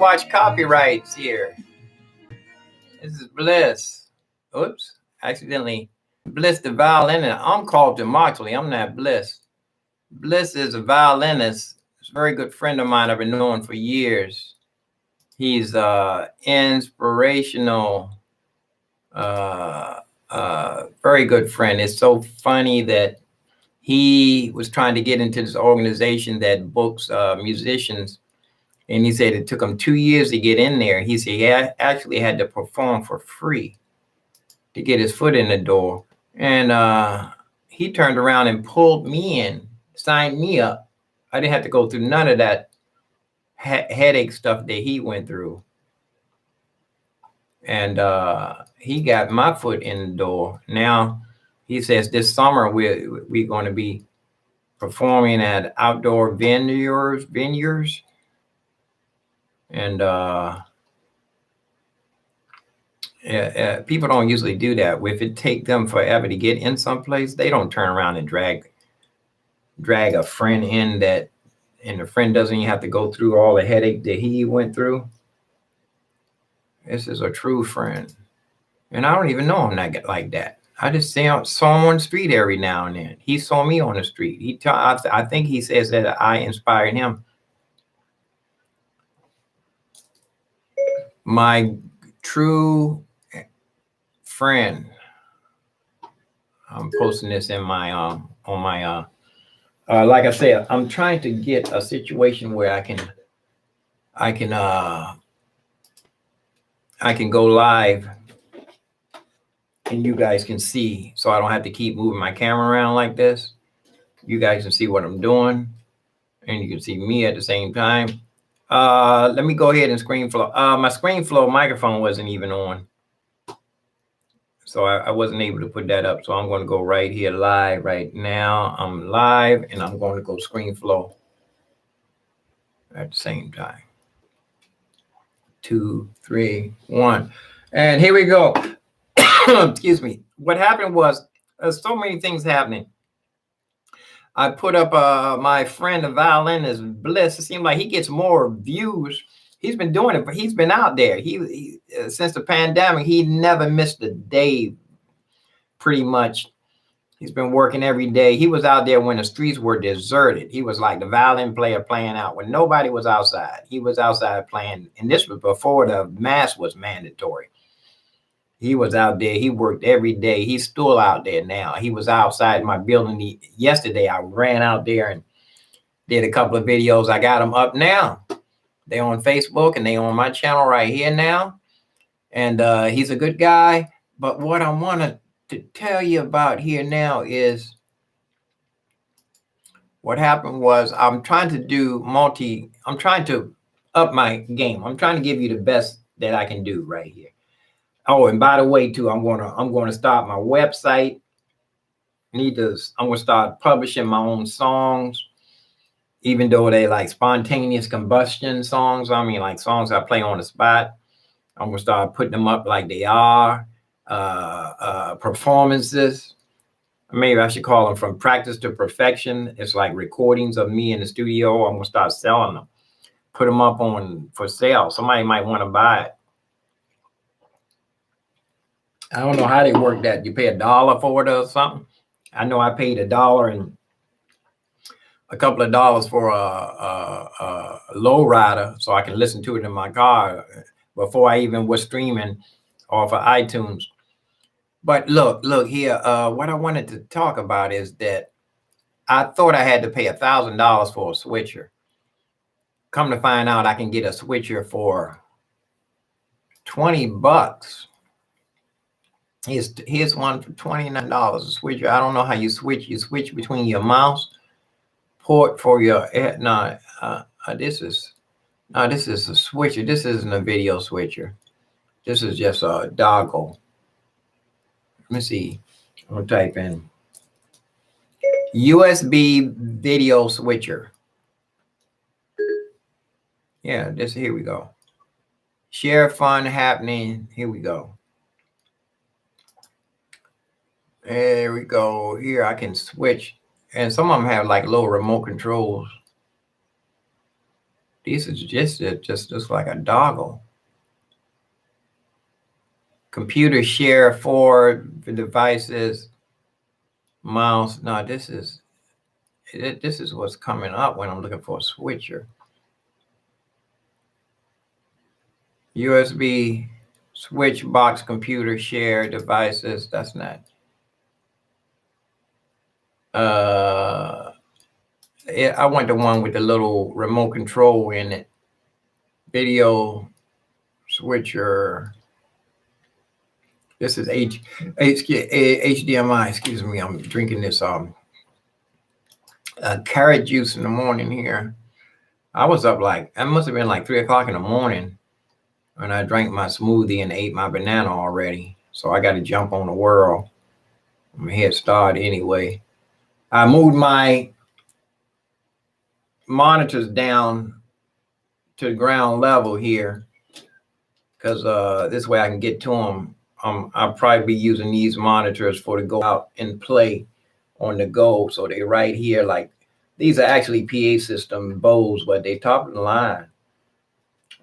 watch copyrights here. This is Bliss. Oops, accidentally. Bliss the violinist. I'm Carlton Moxley. I'm not Bliss. Bliss is a violinist. He's a very good friend of mine. I've been knowing for years. He's inspirational, very good friend. It's so funny that he was trying to get into this organization that books musicians. And he said it took him 2 years to get in there. He said he actually had to perform for free to get his foot in the door. And he turned around and pulled me in, signed me up. I didn't have to go through none of that headache stuff that he went through. And he got my foot in the door. Now, he says this summer we're going to be performing at outdoor venues. And people don't usually do that. If it take them forever to get in someplace, they don't turn around and drag a friend in and the friend doesn't even have to go through all the headache that he went through. This is a true friend. And I don't even know him like that. I just saw him on the street every now and then. He saw me on the street. I think he says that I inspired him. My true friend. I'm posting this in my on my like I said, I'm trying to get a situation where I can go live and you guys can see, so I don't have to keep moving my camera around like this. You guys can see what I'm doing and you can see me at the same time. Let me go ahead and ScreenFlow. My ScreenFlow microphone wasn't even on, so I wasn't able to put that up. So I'm going to go right here live right now. I'm live and I'm going to go ScreenFlow at the same time. 2, 3, 1, and here we go. Excuse me. What happened was so many things happening. I put up my friend, the violinist Bliss. It seems like he gets more views. He's been doing it, but he's been out there. He since the pandemic, he never missed a day. Pretty much, he's been working every day. He was out there when the streets were deserted. He was like the violin player playing out when nobody was outside. He was outside playing, and this was before the mask was mandatory. He was out there. He worked every day. He's still out there now. He was outside my building yesterday. I ran out there and did a couple of videos. I got them up now. They on Facebook and they on my channel right here now. And he's a good guy. But what I wanted to tell you about here now is what happened was I'm trying to up my game. I'm trying to give you the best that I can do right here. Oh, and by the way, too, I'm gonna start my website. I'm gonna start publishing my own songs, even though they like spontaneous combustion songs. I mean, like songs I play on the spot. I'm gonna start putting them up like they are performances. Maybe I should call them from practice to perfection. It's like recordings of me in the studio. I'm gonna start selling them, put them up for sale. Somebody might want to buy it. I don't know how they work that. You pay $1 for it or something. I know I paid $1 and a couple of dollars for a low rider so I can listen to it in my car before I even was streaming off of iTunes. But look here. What I wanted to talk about is that I thought I had to pay $1,000 for a switcher. Come to find out, I can get a switcher for $20. Here's one for $29. A switcher. I don't know how you switch. You switch between your mouse port for your this is a switcher. This isn't a video switcher. This is just a dongle. Let me see. I'm gonna type in USB video switcher. Yeah, here we go. Share fun happening. Here we go. There we go. Here I can switch, and some of them have like little remote controls. This is just, it just looks like a doggle. Computer share for devices, mouse. No, this is what's coming up when I'm looking for a switcher. USB switch box computer share devices. That's not. I want the one with the little remote control in it. Video switcher. This is HDMI. Excuse me. I'm drinking this carrot juice in the morning here. I was up it must have been like 3 o'clock in the morning when I drank my smoothie and ate my banana already. So I got to jump on the world. I'm a head start anyway. I moved my monitors down to the ground level here because this way I can get to them. I'll probably be using these monitors for to go out and play on the go. So they're right here. Like these are actually PA system Bose, but they top of the line.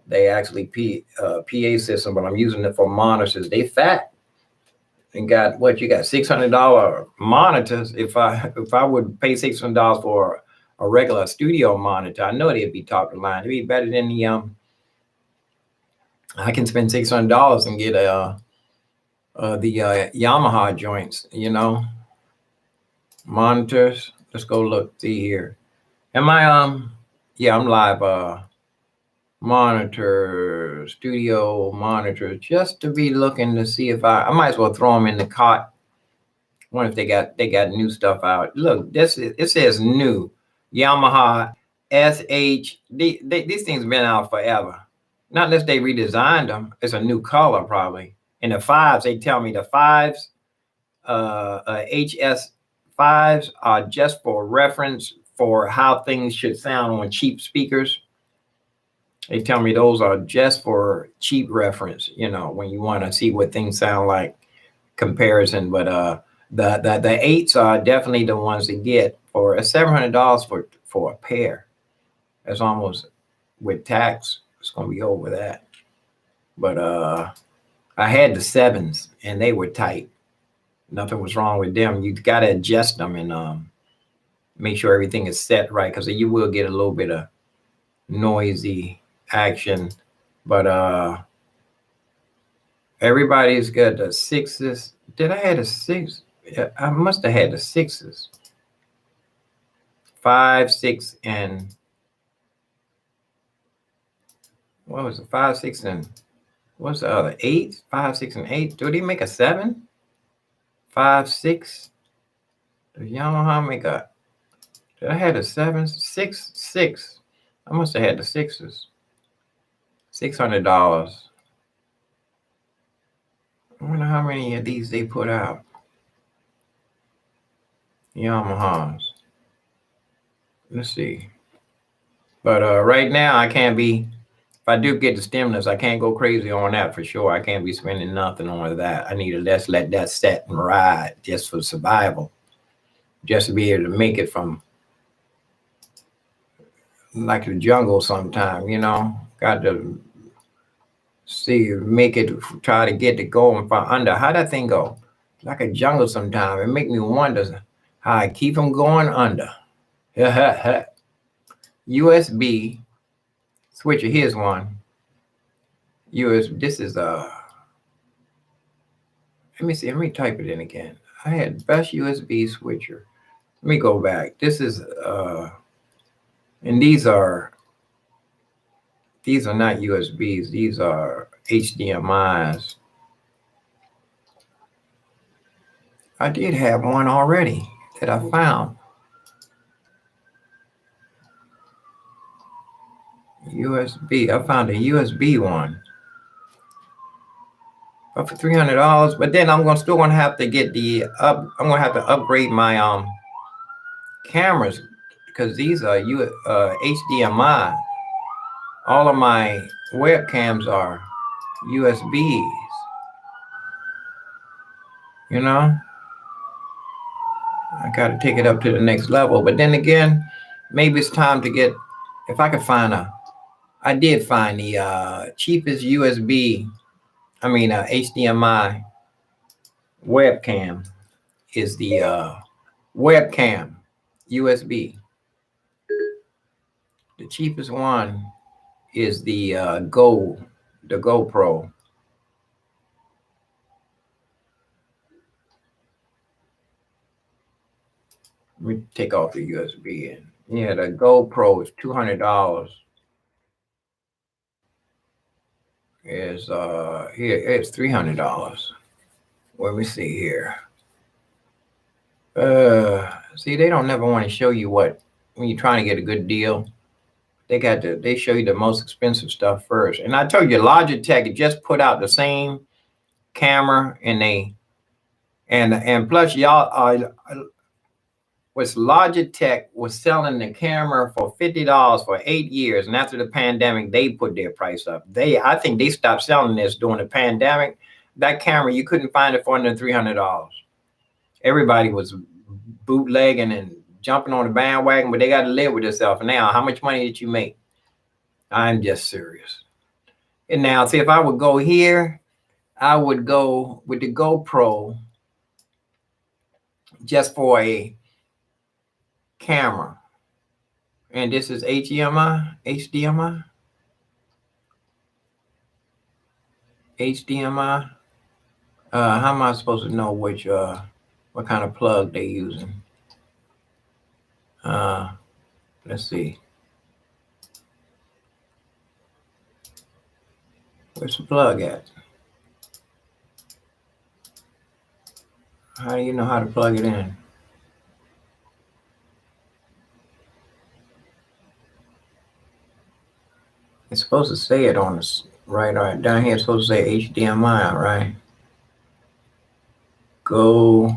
They actually PA system, but I'm using it for monitors. They fat and got what you got $600 monitors. If I would pay $600 for a regular studio monitor, I know they'd be top of the line. It'd be better than the I can spend $600 and get the Yamaha joints, you know, monitors. Let's go look, see here. Am I yeah, I'm live. Monitor, studio monitors, just to be looking to see if I might as well throw them in the cart. Wonder if they got new stuff out. Look, it says new Yamaha SH. These things been out forever. Not unless they redesigned them. It's a new color probably. And the fives, they tell me the fives, HS fives are just for reference for how things should sound on cheap speakers. They tell me those are just for cheap reference, you know, when you want to see what things sound like comparison. But the eights are definitely the ones to get for $700 for a pair. That's almost, with tax, it's gonna be over that. But I had the sevens and they were tight. Nothing was wrong with them. You gotta adjust them and make sure everything is set right, because you will get a little bit of noisy action. But everybody's got the sixes. Did I have the six? Yeah, I must have had the sixes. 5, 6, and what was it? 5, 6, and what's the other? 8, 5, 6, and 8. Do they make a 7? 5, 6. Does Yamaha make a? Did I have the 7s? 6, 6. I must have had the sixes. $600. I wonder how many of these they put out. Yamahas. Let's see. But right now I can't be. If I do get the stimulus, I can't go crazy on that for sure. I can't be spending nothing on that. I need to just let that set and ride just for survival, just to be able to make it from like the jungle sometime, you know. Got to see, make it, try to get it going from under. How that thing go? Like a jungle sometime. It make me wonder how I keep them going under. USB switcher. Here's one. This is let me see. Let me type it in again. I had best USB switcher. Let me go back. This is and these are not USBs. These are HDMIs. I did have one already that I found. USB. I found a USB one. But for $300. But then I'm still gonna have to get I'm gonna have to upgrade my cameras, because these are HDMI. All of my webcams are USBs. You know, I got to take it up to the next level. But then again, maybe it's time to get, if I could find I did find the cheapest HDMI webcam is the webcam USB. The cheapest one is the GoPro. Let me take off the USB. And yeah, the GoPro is $200. Is here it's $300. Let me see here. See, they don't never want to show you what when you're trying to get a good deal. They show you the most expensive stuff first. And I told you, Logitech just put out the same camera, and plus y'all was Logitech was selling the camera for $50 for 8 years, and after the pandemic, they put their price up. I think they stopped selling this during the pandemic. That camera, you couldn't find it for under $300. Everybody was bootlegging and jumping on the bandwagon, but they got to live with themselves. Now, how much money did you make? I'm just serious. And now, see, if I would go here, I would go with the GoPro just for a camera. And this is HDMI. How am I supposed to know which what kind of plug they're using? Let's see. Where's the plug at? How do you know how to plug it in? It's supposed to say it on this right down here. It's supposed to say HDMI, right? Go.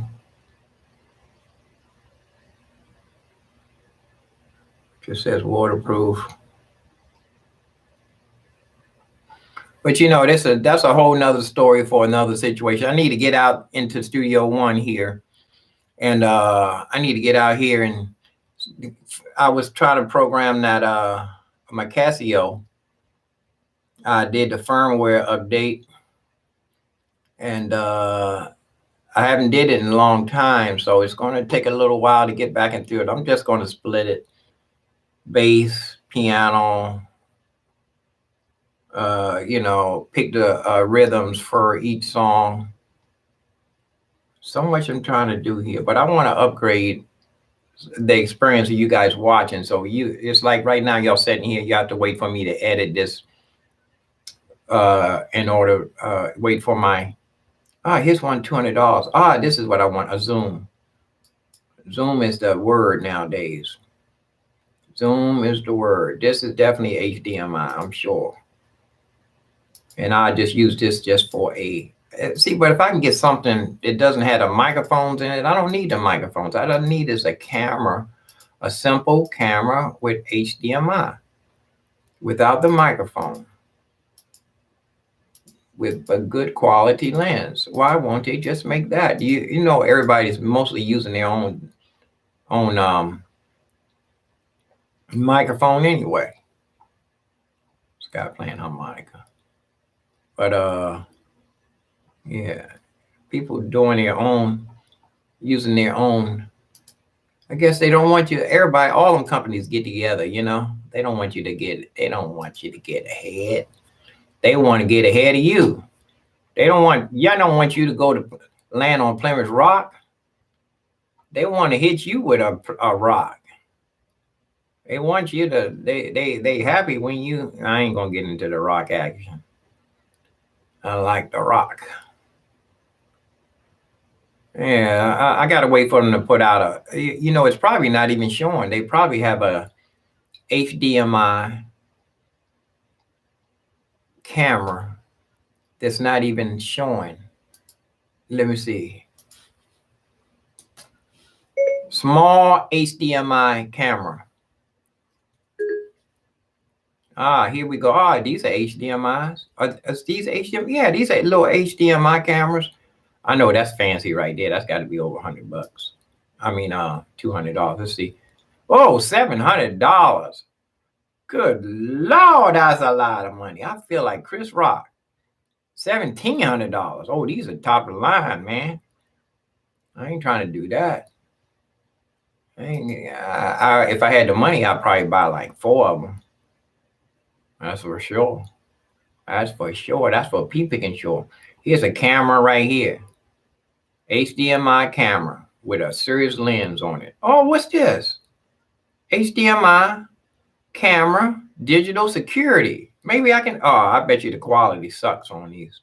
Just says waterproof. But you know, that's a whole nother story for another situation. I need to get out into Studio One here, and I need to get out here, and I was trying to program that my Casio. I did the firmware update, and I haven't did it in a long time, so it's going to take a little while to get back into it. I'm just going to split it: bass, piano. Pick the rhythms for each song. So much I'm trying to do here, but I want to upgrade the experience of you guys watching. So it's like right now y'all sitting here, you have to wait for me to edit this in order wait for my here's one $200. This is what I want: a Zoom. Zoom is the word nowadays. Zoom is the word. This is definitely HDMI, I'm sure. And I just use this just for but if I can get something that doesn't have the microphones in it, I don't need the microphones. I don't need is a camera, a simple camera with HDMI, without the microphone, with a good quality lens. Why won't they just make that? You know, everybody's mostly using their own microphone anyway. This guy playing harmonica. But yeah, people doing their own, using their own. I guess they don't want you. Everybody, all them companies get together. You know, they don't want you to get. They don't want you to get ahead. They want to get ahead of you. Y'all don't want you to go to land on Plymouth Rock. They want to hit you with a rock. They want you to. They happy when you. I ain't gonna get into the rock action. I like the rock. Yeah, I gotta wait for them to put out it's probably not even showing. They probably have a HDMI camera that's not even showing. Let me see. Small HDMI camera. Here we go. These are HDMIs. Are these HDMI? Yeah, these are little HDMI cameras. I know that's fancy right there. That's got to be over $100. I mean, $200. Let's see. Oh, $700. Good Lord, that's a lot of money. I feel like Chris Rock. $1,700. Oh, these are top of the line, man. I ain't trying to do that. If I had the money, I'd probably buy like 4 of them. That's for sure. That's for sure. That's for pea-picking sure. Here's a camera right here. HDMI camera with a serious lens on it. Oh, what's this? HDMI camera, digital security. Maybe I can. Oh, I bet you the quality sucks on these.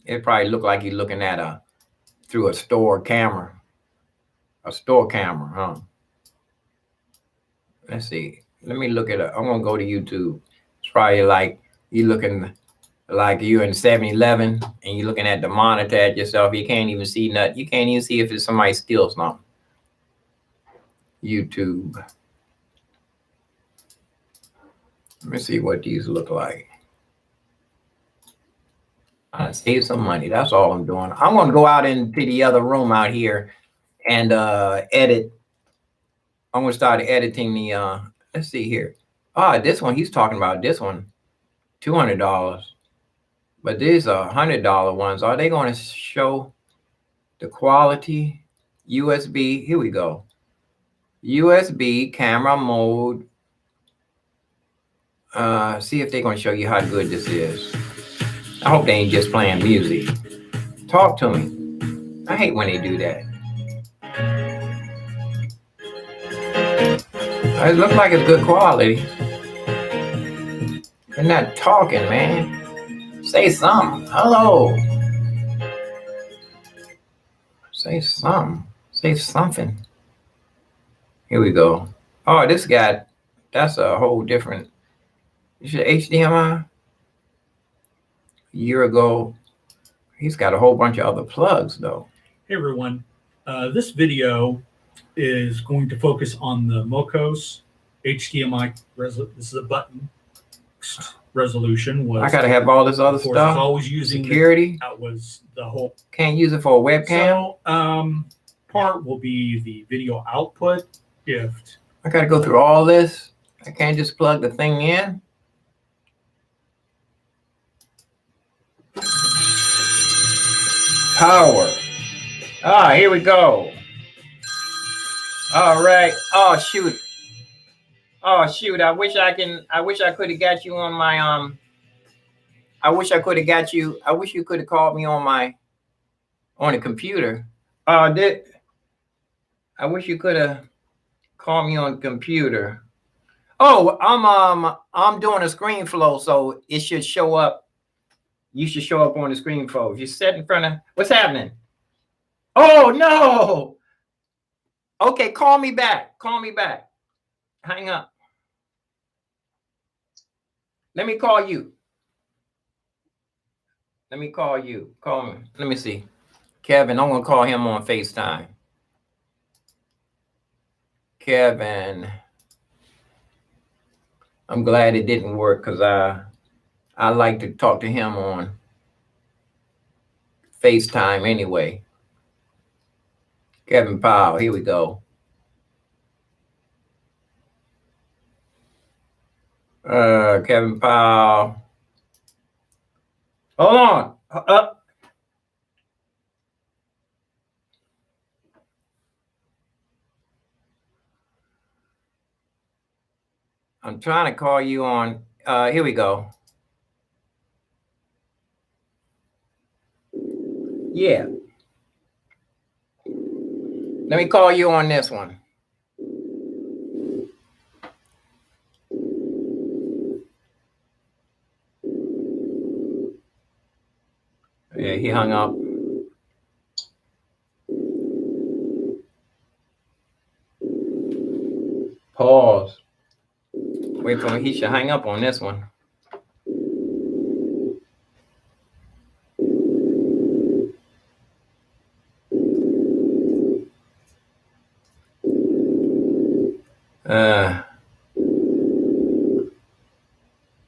It probably look like you're looking at through a store camera. A store camera, huh? Let's see. Let me look it up. I'm gonna go to YouTube. It's probably like you looking like you're in 7-Eleven and you're looking at the monitor at yourself. You can't even see nothing. You can't even see if it's somebody steals something. YouTube. Let me see what these look like. I save some money. That's all I'm doing. I'm gonna go out into the other room out here and edit. I'm gonna start editing the let's see here. This one he's talking about, this one $200, but these are $100 ones. Are they going to show the quality? USB, here we go. USB camera mode. See if they're going to show you how good this is. I hope they ain't just playing music. Talk to me. I hate when they do that. It looks like it's good quality. They're not talking, man. Say something. Hello. Say something. Say something. Here we go. Oh, this guy, that's a whole different. You should HDMI. A year ago, he's got a whole bunch of other plugs, though. Hey, everyone. This video is going to focus on the Mocos HDMI. This is a button resolution. I got to have all this other stuff. It's always using security. That was the whole. Can't use it for a webcam. So, part will be the video output. If I got to go through all this, I can't just plug the thing in. Power. Here we go. All right. Oh shoot. I wish I could have got you on my I wish you could have called me on the computer. I wish you could have called me on the computer. Oh, I'm doing a screen flow, so it should show up. You should show up on the screen flow. If you sit in front of what's happening. Oh no. Okay, call me back. Hang up. Let me call you. Call me. Let me see. Kevin, I'm going to call him on FaceTime. Kevin. I'm glad it didn't work because I like to talk to him on FaceTime anyway. Kevin Powell, here we go. Kevin Powell. Hold on. I'm trying to call you on. Here we go. Yeah. Let me call you on this one. Yeah, he hung up. Pause. Wait for him. He should hang up on this one.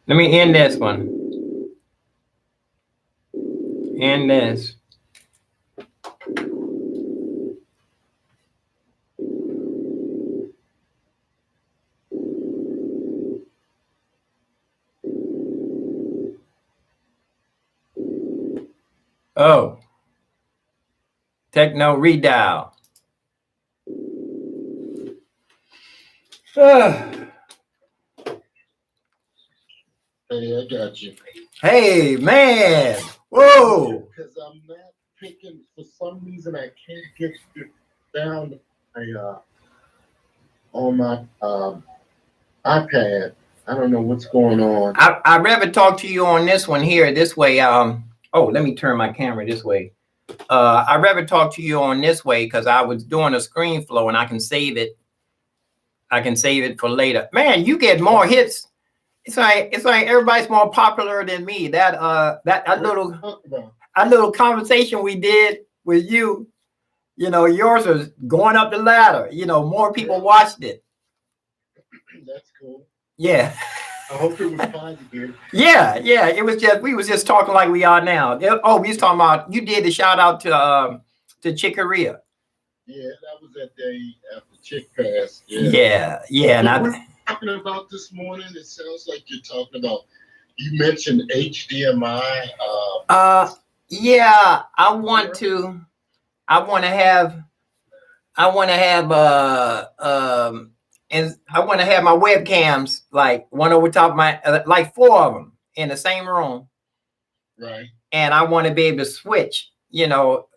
Let me end this one. End this. Oh, techno redial. Hey, I got you. Hey, man. Whoa. Because I'm not picking, for some reason, I can't get it down on my iPad. I don't know what's going on. I'd rather talk to you on this one here, this way. Oh, let me turn my camera this way. I'd rather talk to you on this way because I was doing a screen flow and I can save it. I can save it for later. Man, you get more hits. It's like everybody's more popular than me. That little conversation we did with you, you know, yours was going up the ladder. You know, more people watched it. That's cool. Yeah. I hope it was positive. Yeah. It was just, we was just talking like we are now. Oh, we was talking about, you did the shout out to Chicoria. Yeah, that was that day after Chick passed. Yeah. And we're talking about this morning. It sounds like you're talking about. You mentioned HDMI. Yeah. I want to have and I want to have my webcams, like one over top of my, like 4 of them in the same room. Right. And I want to be able to switch, you know,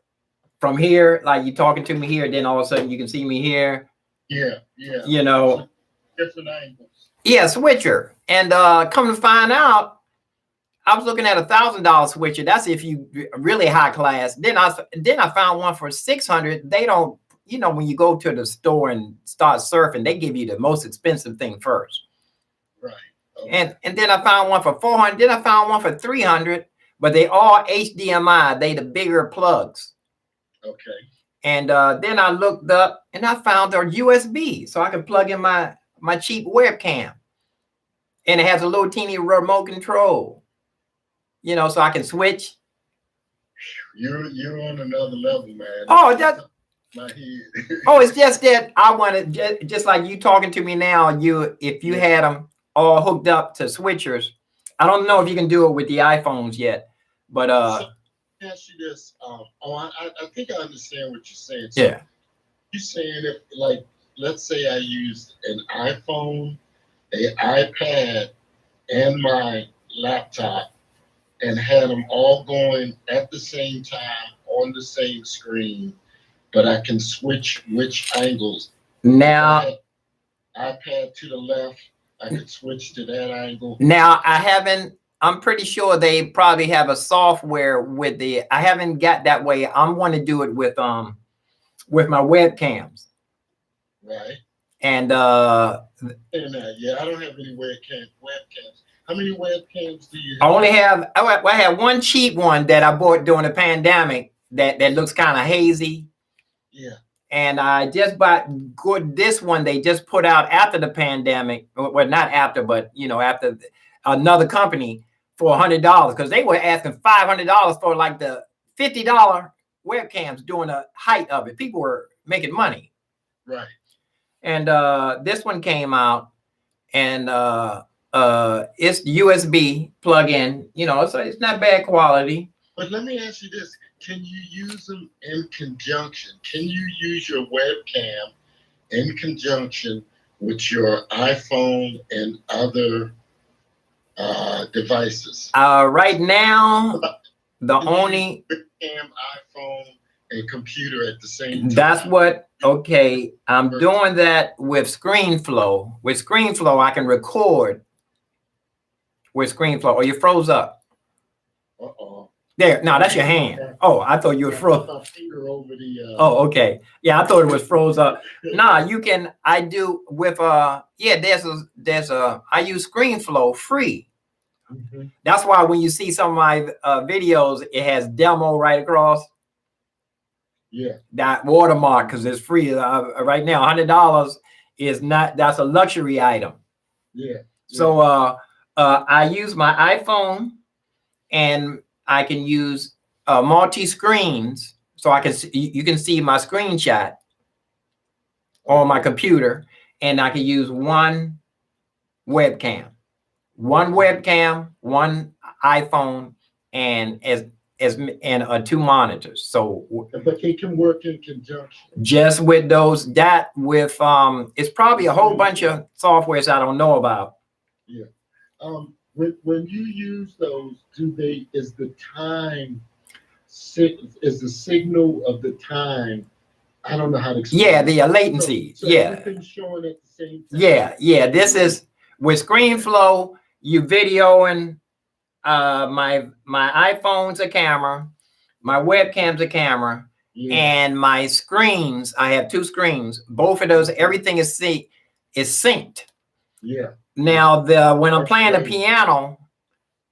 from here, like you talking to me here, then all of a sudden you can see me here. Yeah. You know, different angles. Yeah, switcher. And come to find out, I was looking at $1,000 switcher. That's if you really high class. Then I found one for 600. They don't, you know, when you go to the store and start surfing, they give you the most expensive thing first. Right. Okay. And then I found one for 400. Then I found one for 300. But they all HDMI. They the bigger plugs. Okay. And then I looked up and I found a USB, so I can plug in my cheap webcam. And it has a little teeny remote control, you know, so I can switch. You're on another level, man. Oh, that's my head. Oh, it's just that I wanted, just like you talking to me now, if you had them all hooked up to switchers, I don't know if you can do it with the iPhones yet, but so, ask you this. I think I understand what you're saying. So yeah. You're saying if, like, let's say I used an iPhone, an iPad, and my laptop, and had them all going at the same time on the same screen, but I can switch which angles. Now, iPad to the left, I could switch to that angle. Now, I'm pretty sure they probably have a software with I haven't got that way. I'm want to do it with my webcams. Right. And yeah, I don't have any webcams. How many webcams do you have? I have one cheap one that I bought during the pandemic that looks kind of hazy. Yeah. And I just bought this one they just put out after the pandemic. Well, not after, but you know, after another company for $100 because they were asking $500 for like the $50 webcams during the height of it. People were making money. Right. And this one came out and it's USB plug-in, you know, so it's not bad quality. But let me ask you this. Can you use them in conjunction? Can you use your webcam in conjunction with your iPhone and other devices? Right now, the only webcam, iPhone, and computer at the same time. That's what, okay, I'm doing that with ScreenFlow. With ScreenFlow, I can record with ScreenFlow. Oh, you froze up. Uh-oh. There, no, that's your hand. Oh, I thought you were froze. My finger over the, Oh, okay. Yeah, I thought it was froze up. Nah, you can, I do with, yeah, there's a, I use ScreenFlow free. Mm-hmm. That's why when you see some of my videos, it has demo right across. Yeah. That watermark, because it's free. Right now, $100 is not, that's a luxury item. Yeah. So I use my iPhone and I can use multi-screens, so I can you can see my screenshot on my computer, and I can use one webcam, one iPhone, and and 2 monitors. So But they can work in conjunction. just with those, that with it's probably a whole bunch of softwares I don't know about. Yeah. When you use those, is the time is the signal of the time? I don't know how to explain. Yeah, the latency. So Yeah. everything's showing at the same time. Yeah. This is with ScreenFlow. You videoing. My iPhone's a camera. My webcam's a camera. Yeah. And my screens, I have 2 screens. Both of those, everything is synced. Yeah. Now, when I'm That's playing the great. piano,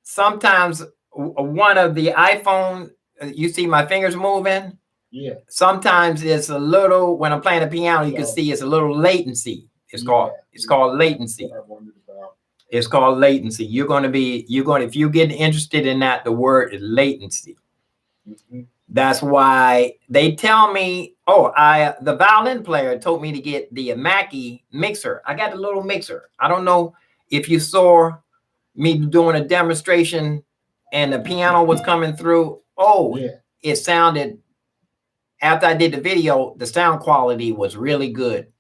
sometimes one of the iPhone, you see my fingers moving. Yeah. Sometimes it's a little, when I'm playing the piano, you can see it's a little latency. It's called latency. What I wondered about. It's called latency. If you get interested in that, the word is latency. Mm-hmm. That's why they tell me, the violin player told me to get the Mackie mixer. I got a little mixer. I don't know if you saw me doing a demonstration and the piano was coming through. It sounded, after I did the video, the sound quality was really good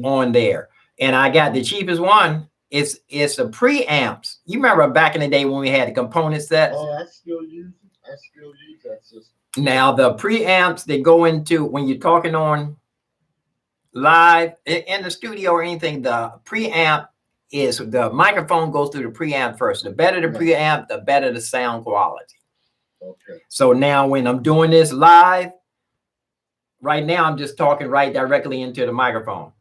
on there. And I got the cheapest one. It's a preamps. You remember back in the day when we had the component sets? Oh, I still use that system. Now the preamps, they go into, when you're talking on live in the studio or anything, the preamp is, the microphone goes through the preamp first. The better the preamp, the better the sound quality. Okay. So now when I'm doing this live, right now I'm just talking right directly into the microphone.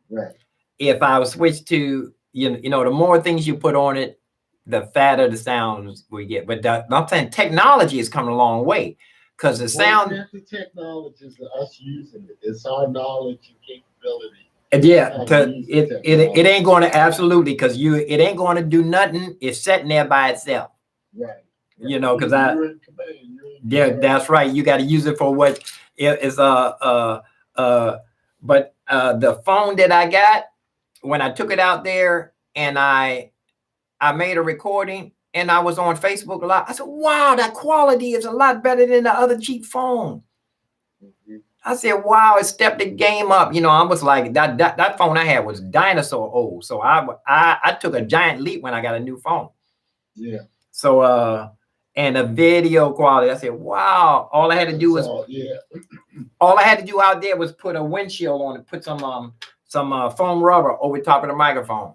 Right. If I was switched to, the more things you put on it, the fatter the sounds we get. But I'm saying technology is coming a long way, because the sound. It's not the technology, it's us using it. It's our knowledge and capability. Yeah, it ain't going to, absolutely, because it ain't going to do nothing. It's sitting there by itself. Right. Because that's right. You got to use it for what is but the phone that I got, when I took it out there and I made a recording and I was on Facebook Live, I said, wow, that quality is a lot better than the other cheap phone. Mm-hmm. I said, wow, it stepped the game up. I was like, that phone I had was dinosaur old. So I took a giant leap when I got a new phone. Yeah. So and the video quality, I said, wow, all I had to do was all I had to do out there was put a windshield on it, put some foam rubber over top of the microphone.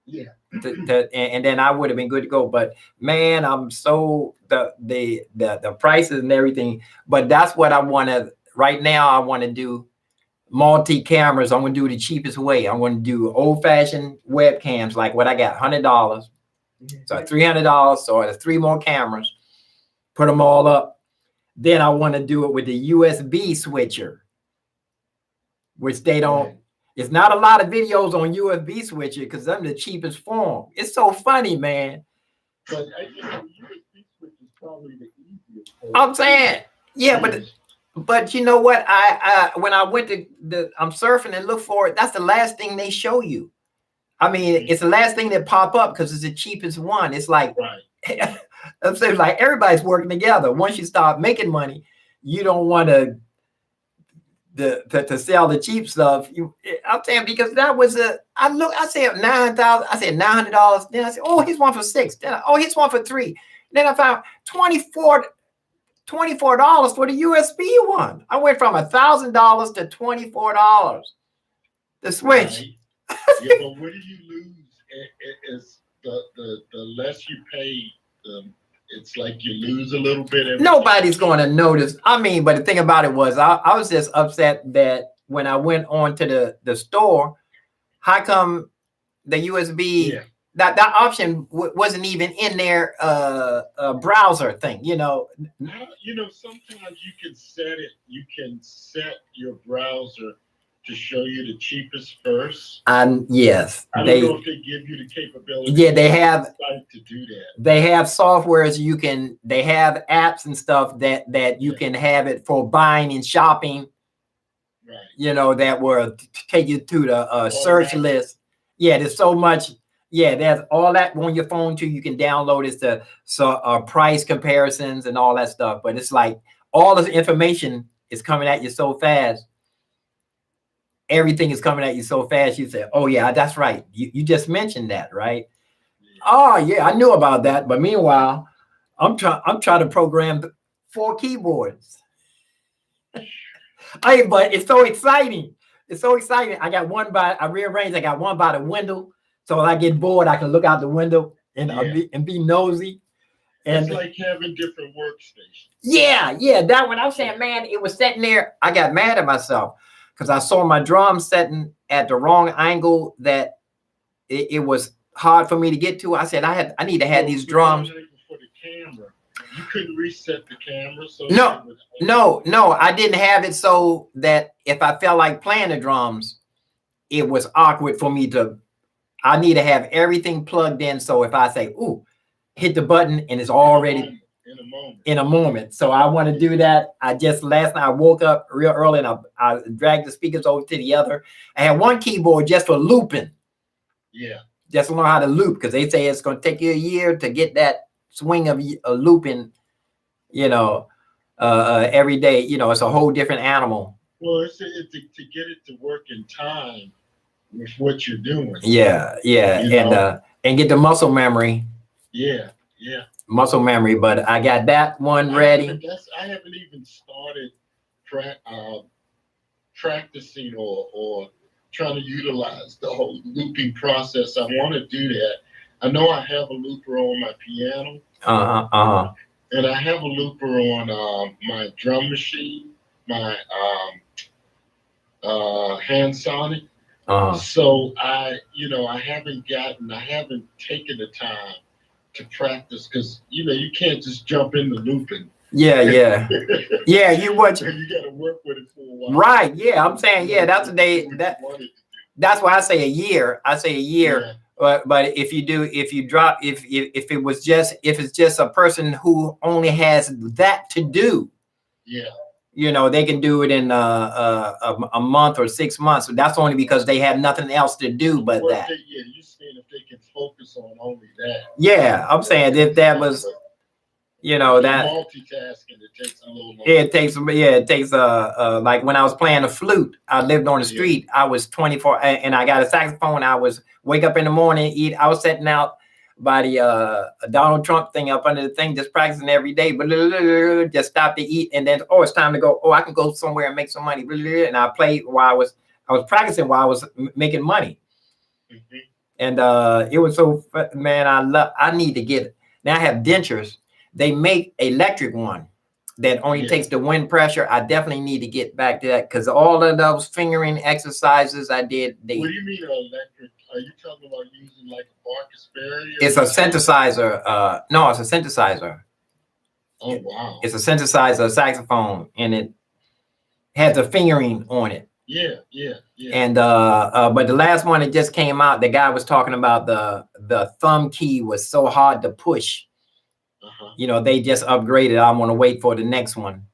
Yeah. And then I would have been good to go. But man, I'm so the prices and everything. But that's what I want to right now. I want to do multi cameras. I'm going to do the cheapest way. I'm going to do old-fashioned webcams like what I got, $100. So $300. So there's 3 more cameras. Put them all up. Then I want to do it with the USB switcher, which they don't. Right. It's not a lot of videos on USB switcher because I'm the cheapest form. It's so funny, man. But USB switcher is probably the easiest. I'm saying, yeah, but you know what? I when I went to I'm surfing and look for it. That's the last thing they show you. I mean, it's the last thing that pop up because it's the cheapest one. It's like, right. I'm saying, like everybody's working together. Once you start making money, you don't want to sell the cheap stuff. I'm saying, because that was I said $9,000. I said $900. Then I said, oh, here's one for $6. Then here's one for $3. Then I found $24 for the USB one. I went from $1,000 to $24. The switch. Right. Yeah, but what do you lose? Is the less you pay, it's like you lose a little bit. Nobody's going to notice. I mean, but the thing about it was, I was just upset that when I went on to the store, how come the USB that option wasn't even in their browser thing? Sometimes you can set it. You can set your browser to show you the cheapest first. Yes. I don't know if they give you the capability. Yeah, they have to do that. They have softwares they have apps and stuff that you can have it for buying and shopping. Right. That will take you to the search list. Yeah, there's so much, Yeah, there's all that on your phone too. You can download it to price comparisons and all that stuff. But it's like all this information is coming at you so fast. Everything is coming at you so fast. You say, "Oh yeah, that's right. You just mentioned that, right?" Yeah. Oh yeah, I knew about that. But meanwhile, I'm trying to program 4 keyboards. Hey, but it's so exciting. It's so exciting. I rearranged. I got one by the window. So when I get bored, I can look out the window and be nosy. And it's like having different workstations. yeah, that one. I was saying, man, it was sitting there. I got mad at myself because I saw my drum setting at the wrong angle that it was hard for me to get to. I said, I need to have these drums. For the camera, you couldn't reset the camera. So No, I didn't have it so that if I felt like playing the drums, it was awkward for me to. I need to have everything plugged in. So if I say, "Ooh," hit the button and it's already in a moment. So I want to do that. Last night I woke up real early and I dragged the speakers over to the other. I had one keyboard just for looping. Yeah. Just to learn how to loop because they say it's going to take you a year to get that swing of looping, every day. It's a whole different animal. Well, it's to get it to work in time with what you're doing. Yeah. And get the muscle memory. Yeah. Muscle memory, but I got that one ready. I haven't even started practicing or trying to utilize the whole looping process. I want to do that. I know I have a looper on my piano. And I have a looper on my drum machine, my hand sonic. So I haven't taken the time to practice because you can't just jump into looping. Yeah. Yeah, you got to work with it for a while. Right. Yeah, I'm saying that's why I say a year. Yeah. But if it's just a person who only has that to do, they can do it in a month or 6 months. That's only because they have nothing else to do but that. You're saying if they can focus on only that. Yeah, I'm saying if that was, that multitasking, it takes a little more. It takes like when I was playing the flute, I lived on the street. I was 24 and I got a saxophone. I was wake up in the morning, eat. I was setting out by the Donald Trump thing up under the thing, just practicing every day, but just stop to eat. And then, it's time to go. I can go somewhere and make some money. And I played while I was practicing while I was making money. Mm-hmm. And it was so, man, I need to get it. Now I have dentures. They make electric one that only takes the wind pressure. I definitely need to get back to that because all of those fingering exercises I did. What do you mean electric? Are you talking about using like a Marcus Berry? It's a synthesizer. No, it's a synthesizer. Oh, wow. It's a synthesizer saxophone and it has a fingering on it. Yeah. And but the last one that just came out, the guy was talking about the thumb key was so hard to push. They just upgraded. I want to wait for the next one,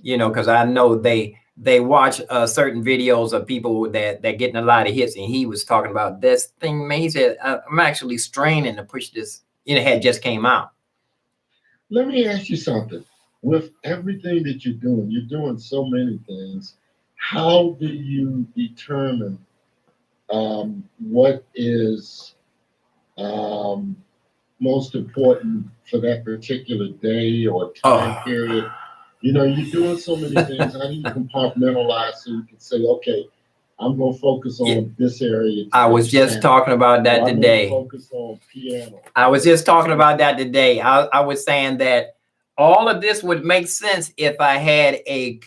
because I know they watch certain videos of people that getting a lot of hits. And he was talking about this thing, man. He said, I'm actually straining to push this. It had just came out. Let me ask you something. With everything that you're doing so many things. How do you determine what is most important for that particular day or time period? You're doing so many things. How do you compartmentalize so you can say, okay, I'm going to focus on this area. I was just talking about that today. Focus on piano. I was just talking about that today. I was saying that all of this would make sense if I had a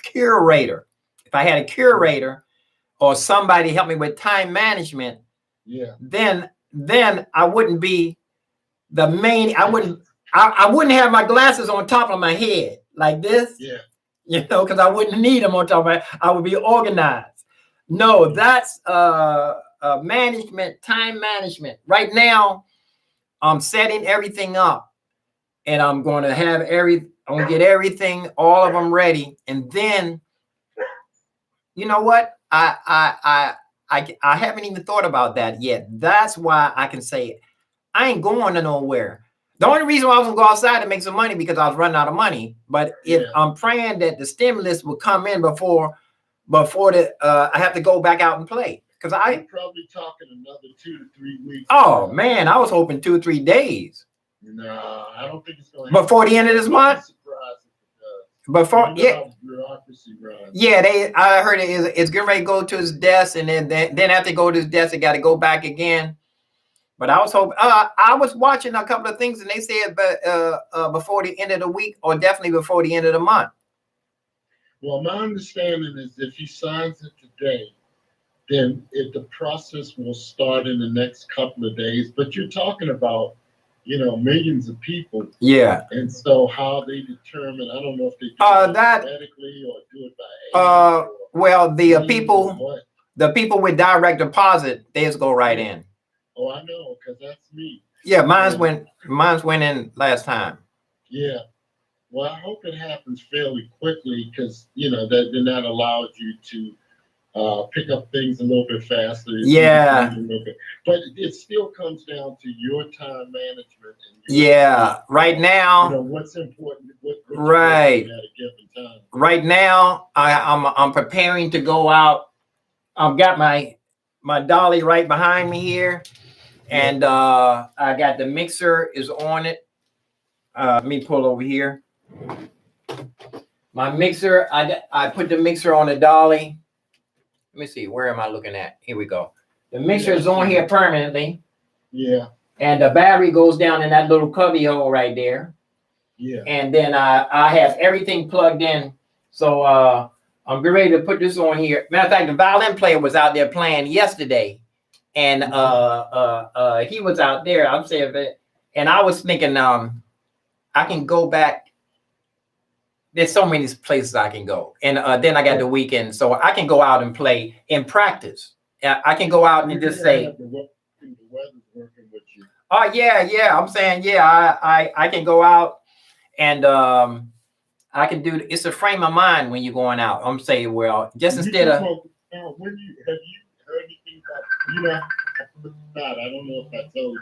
curator. If I had a curator or somebody help me with time management, then I wouldn't be the main. I wouldn't have my glasses on top of my head like this. Because I wouldn't need them on top of my head. I would be organized. No, that's management, time management. Right now, I'm setting everything up, and I'm going to get everything, all of them ready, and then, you know what? I I haven't even thought about that yet. That's why I can say I ain't going to nowhere. The only reason why I was gonna go outside to make some money because I was running out of money. But if I'm praying that the stimulus will come in before I have to go back out and play. Because You're probably talking another 2 to 3 weeks. Oh man, I was hoping 2 or 3 days. No, I don't think it's going to before the end of this month. Before, yeah, yeah, I heard it's getting ready to go to his desk, and then after go to his desk, it got to go back again. But I was hoping. I was watching a couple of things, and they said, but before the end of the week, or definitely before the end of the month. Well, my understanding is if he signs it today, then the process will start in the next couple of days. But you're talking about, millions of people. Yeah. And so how they determine, I don't know if they do it that medically or do it by age. Well, the people with direct deposit, they just go right in. Oh, I know, because that's me. Yeah, mine's went in last time. Yeah. Well, I hope it happens fairly quickly because, then that allows you to pick up things a little bit faster. Yeah. But it still comes down to your time management. And right now. What's important. Right. At a given time. Right now, I'm preparing to go out. I've got my dolly right behind me here. And I got the mixer is on it. Let me pull over here. My mixer, I put the mixer on the dolly. Let me see, where am I looking at? Here we go. The mixer is on here permanently. Yeah. And the battery goes down in that little cubby hole right there. Yeah. And then I have everything plugged in. So I'm getting ready to put this on here. Matter of fact, the violin player was out there playing yesterday. And he was out there. I'm saying that, and I was thinking, I can go back. There's so many places I can go, and then I got the weekend, so I can go out and play and practice. I can go out and just say, the weather's working with you. "Oh yeah." I'm saying, I can go out and I can do. It's a frame of mind when you're going out. I'm saying, well, just instead of. When have you heard anything about, I don't know if I told you.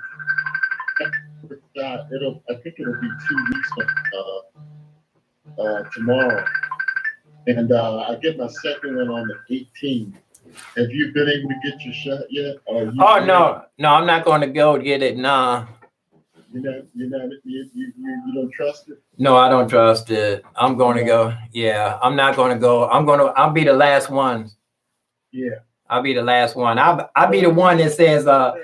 I think it'll be 2 weeks from tomorrow. And I get my second one on the 18th. Have you been able to get your shot yet? No, I'm not going to go get it. Nah. You don't trust it? No, I don't trust it. I'm going to go. Yeah, I'm not going to go. I'll be the last one. Yeah. I'll be the last one. I'll be the one that says, you're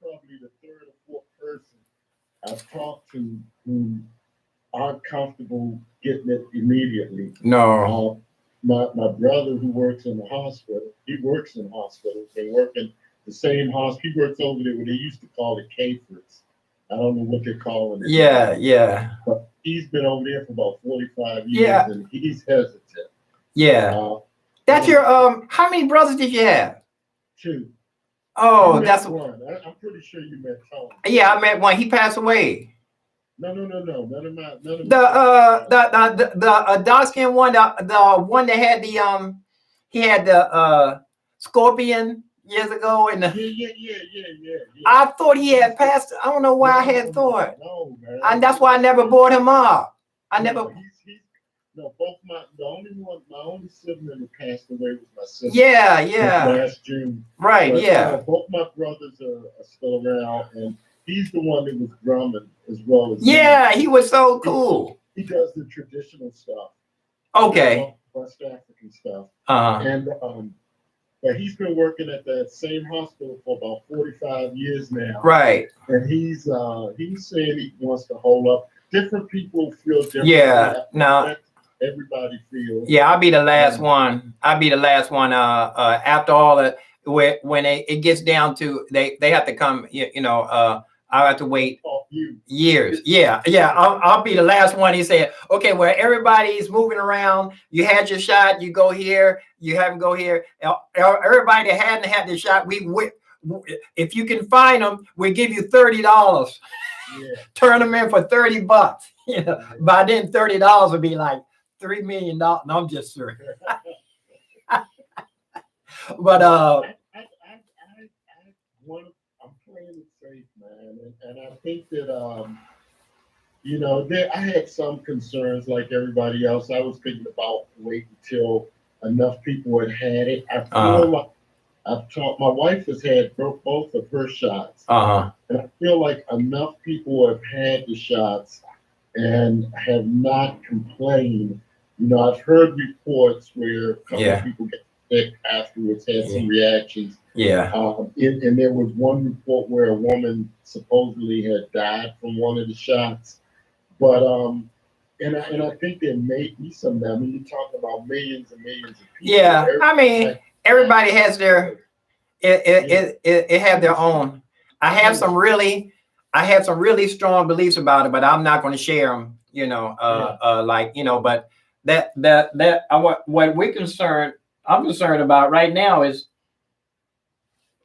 probably the third or fourth person I've talked to who aren't comfortable getting it immediately. No. My brother who works in the hospital, he works in hospitals. They work in the same hospital. He works over there where they used to call it CAFRs. I don't know what they're calling it. Yeah. But he's been over there for about 45 years and he's hesitant. Yeah. That's your, how many brothers did you have? 2. Oh, that's one. I'm pretty sure you met Tony. Yeah, I met one. He passed away. No. None of The dark skin one, the one that had he had the scorpion years ago, and yeah. I thought he had passed. I don't know why I had thought. No, man. And that's why I never brought him up. My only sibling that passed away was my sister. Yeah. Last June. Right, but, both my brothers are still around, and he's the one that was drumming as well as me. He was so cool. He does the traditional stuff. Okay. West African stuff. And but he's been working at that same hospital for about 45 years now. Right. And he's saying he wants to hold up. Different people feel different. Yeah. No. Everybody feels. Yeah, I'll be the last one. After all the when it gets down to they have to come. I have to wait years. Yeah. I'll be the last one. He said, okay, well, everybody's moving around. You had your shot. You go here. You haven't go here. Everybody that hadn't had the shot, if you can find them, we give you $30. Yeah. Turn them in for $30. By then $30 would be like $3 million. No, I'm just serious. But I'm playing it safe, man, and I think that you know, I had some concerns like everybody else. I was thinking about waiting until enough people had it. I feel like my wife has had both of her shots, and I feel like enough people have had the shots and have not complained. You know, I've heard reports where a couple of people get sick afterwards, had some reactions. Yeah. And there was one report where a woman supposedly had died from one of the shots. But and I think there may be some. I mean, you talk about millions and millions of people. Yeah, I mean, everybody has their it have their own. I have some really strong beliefs about it, but I'm not going to share them. You know, like, you know, but what I'm concerned about right now is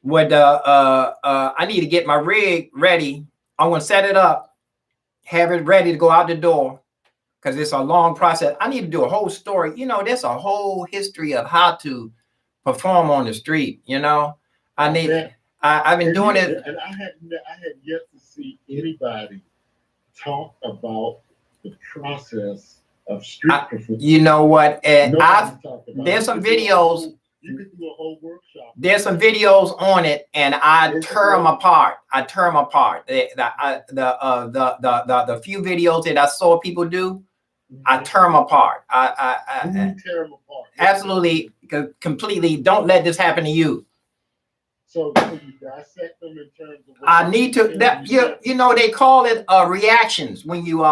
what I need to get my rig ready. I'm going to set it up, have it ready to go out the door, because it's a long process. I need to do a whole story. You know, there's a whole history of how to perform on the street. You know, I've been doing it, and I have yet to see anybody talk about the process of street performance. You know what? There's some videos. You could do a whole workshop. There's some videos on it, and I tear them apart. The few videos that I saw people do, I tear them apart. I tear them apart. Absolutely, completely. Don't let this happen to you. So you dissect them in terms of. I need to. You know, they call it reactions. When you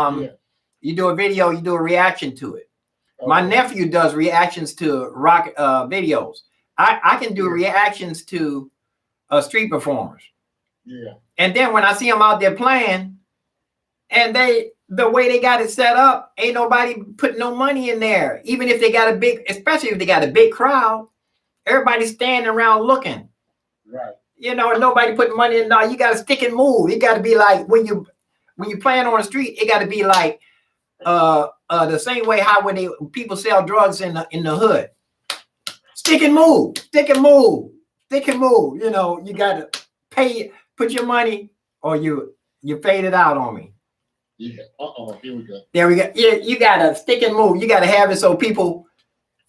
you do a video, you do a reaction to it. Okay. My nephew does reactions to rock videos. I can do reactions to street performers. Yeah. And then when I see them out there playing, and the way they got it set up, ain't nobody putting no money in there. Even if they got especially if they got a big crowd, everybody's standing around looking. Right. You know, nobody putting money in. No, you got to stick and move. It got to be like when you playing on the street, it got to be like the same way how when people sell drugs in the hood. Stick and move, stick and move, stick and move. You know, you got to put your money, or you fade it out on me. Yeah. Here we go. There we go. Yeah, you got to stick and move. You got to have it so people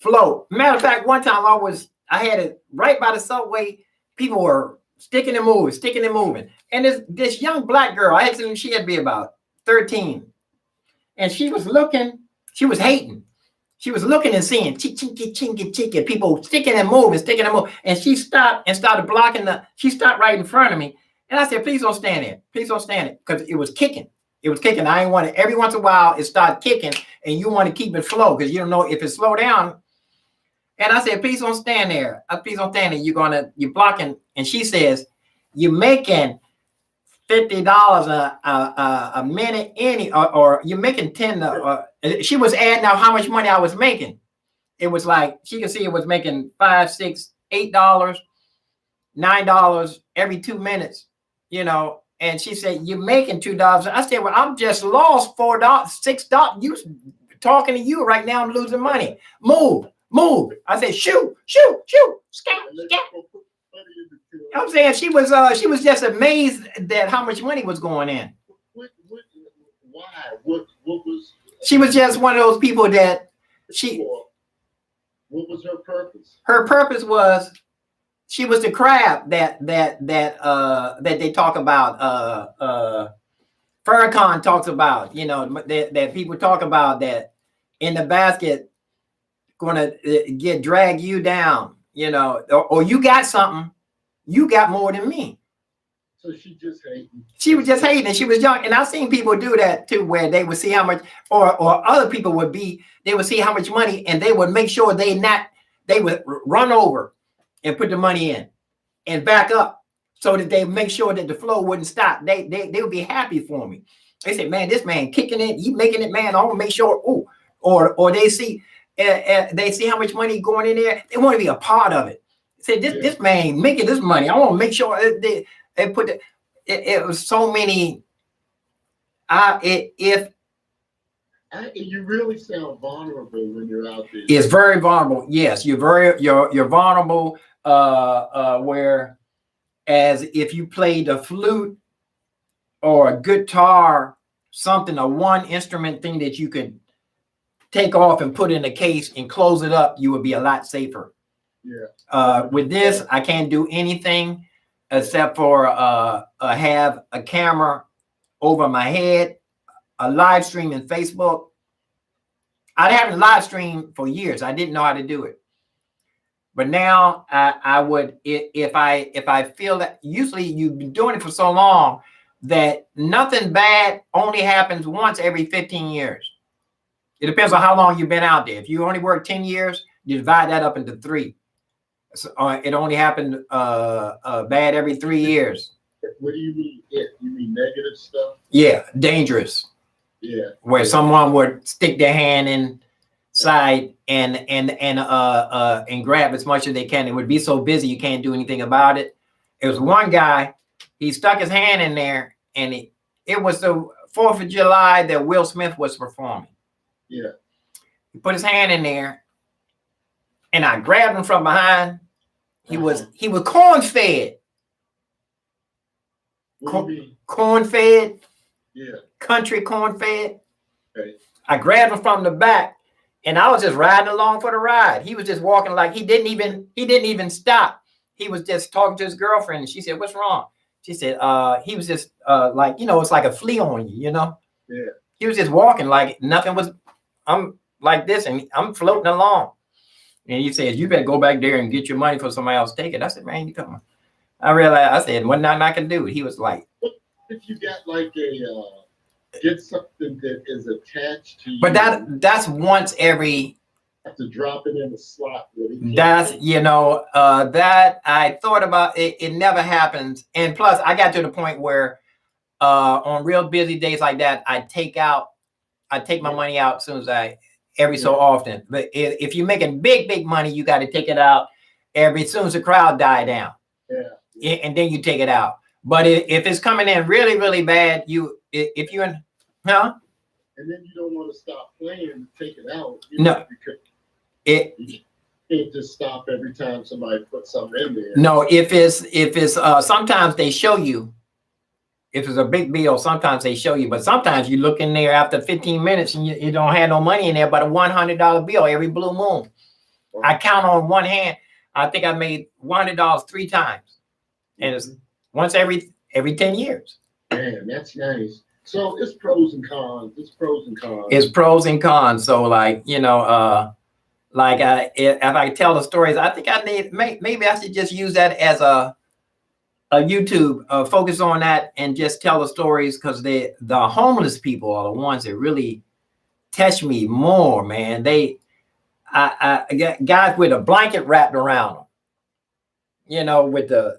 flow. Matter of fact, one time I had it right by the subway. People were sticking and moving. And this young black girl, I asked her, she had to be about 13. And she was looking, she was hating. She was looking and seeing chinky, people sticking and moving. And she stopped and started blocking she stopped right in front of me. And I said, please don't stand there. Please don't stand there. Because it was kicking. I didn't want it. Every once in a while, it started kicking, and you want to keep it flow because you don't know if it slow down. And I said, please don't stand there. Please don't stand there. You're blocking. And she says, you're making $50 a minute or you're making 10. She was adding out how much money I was making. It was like, she could see it was making $5, $6, $8, $9 every 2 minutes, you know. And she said, you're making $2. I said, well, I'm just lost $4, $6. You talking to you right now, I'm losing money. Move. I said, shoot, scout. I'm saying she was just amazed that how much money was going in. Why? What was? She was just one of those people that What was her purpose? Her purpose was she was the crab that they talk about. Farrakhan talks about, you know, that people talk about that in the basket gonna drag you down, you know, or you got something, you got more than me. So she just hating. She was just hating, and she was young. And I've seen people do that too, where they would see how much, or other people they would see how much money, and they would make sure they would run over and put the money in and back up so that they make sure that the flow wouldn't stop. They would be happy for me. They say, man, this man kicking it, he making it, man. I want to make sure, or they see how much money going in there. They want to be a part of it. Say, this man making this money. I want to make sure they put it was so many. If You really sound vulnerable when you're out there. It's very vulnerable. Yes, you're vulnerable. Where as if you played the flute or a guitar, something, a one instrument thing that you could take off and put in a case and close it up, you would be a lot safer. Yeah. With this, I can't do anything except for have a camera over my head, a live stream in Facebook. I haven't live streamed for years. I didn't know how to do it. But now I would, if I feel that, usually you've been doing it for so long that nothing bad only happens once every 15 years. It depends on how long you've been out there. If you only work 10 years, you divide that up into 3. So, it only happened bad every 3 years. What do you mean? You mean negative stuff? Yeah, dangerous. Yeah. Where someone would stick their hand inside and grab as much as they can. It would be so busy you can't do anything about it. It was one guy, he stuck his hand in there, and it was the 4th of July that Will Smith was performing. Yeah. He put his hand in there, and I grabbed him from behind. He was corn fed. What do you mean? Corn fed. Yeah. Country corn fed. Okay. I grabbed him from the back, and I was just riding along for the ride. He was just walking like he didn't even stop. He was just talking to his girlfriend, and she said, "What's wrong?" She said, he was just like, it's like a flea on you, Yeah. He was just walking like nothing was. I'm like this, and I'm floating along. And he says, "You better go back there and get your money for somebody else to take it." I said, "Man, you come on." I realized, I said, "What nothing I can do?" He was like, If you got like get something that is attached to you. but that's once every. Have to drop it in the slot. That's, that I thought about it. It never happens. And plus I got to the point where on real busy days like that, I take my money out as soon as every so often. But if you're making big money, you got to take it out as soon as the crowd die down. Yeah. And then you take it out. But if it's coming in really, really bad, if you're in, huh? And then you don't want to stop playing and take it out. No. You can't just stop every time somebody puts something in there. No, if it's sometimes they show you. If it's a big bill, sometimes they show you, but sometimes you look in there after 15 minutes and you don't have no money in there but a $100 bill every blue moon. Wow. I count on one hand. I think I made $100 3 times, and it's once every 10 years. Man, that's nice. So it's pros and cons. It's pros and cons. It's pros and cons. So like, if I tell the stories, I think maybe I should just use that as a YouTube, focus on that and just tell the stories, because the homeless people are the ones that really touch me more, man. I got guys with a blanket wrapped around them, with the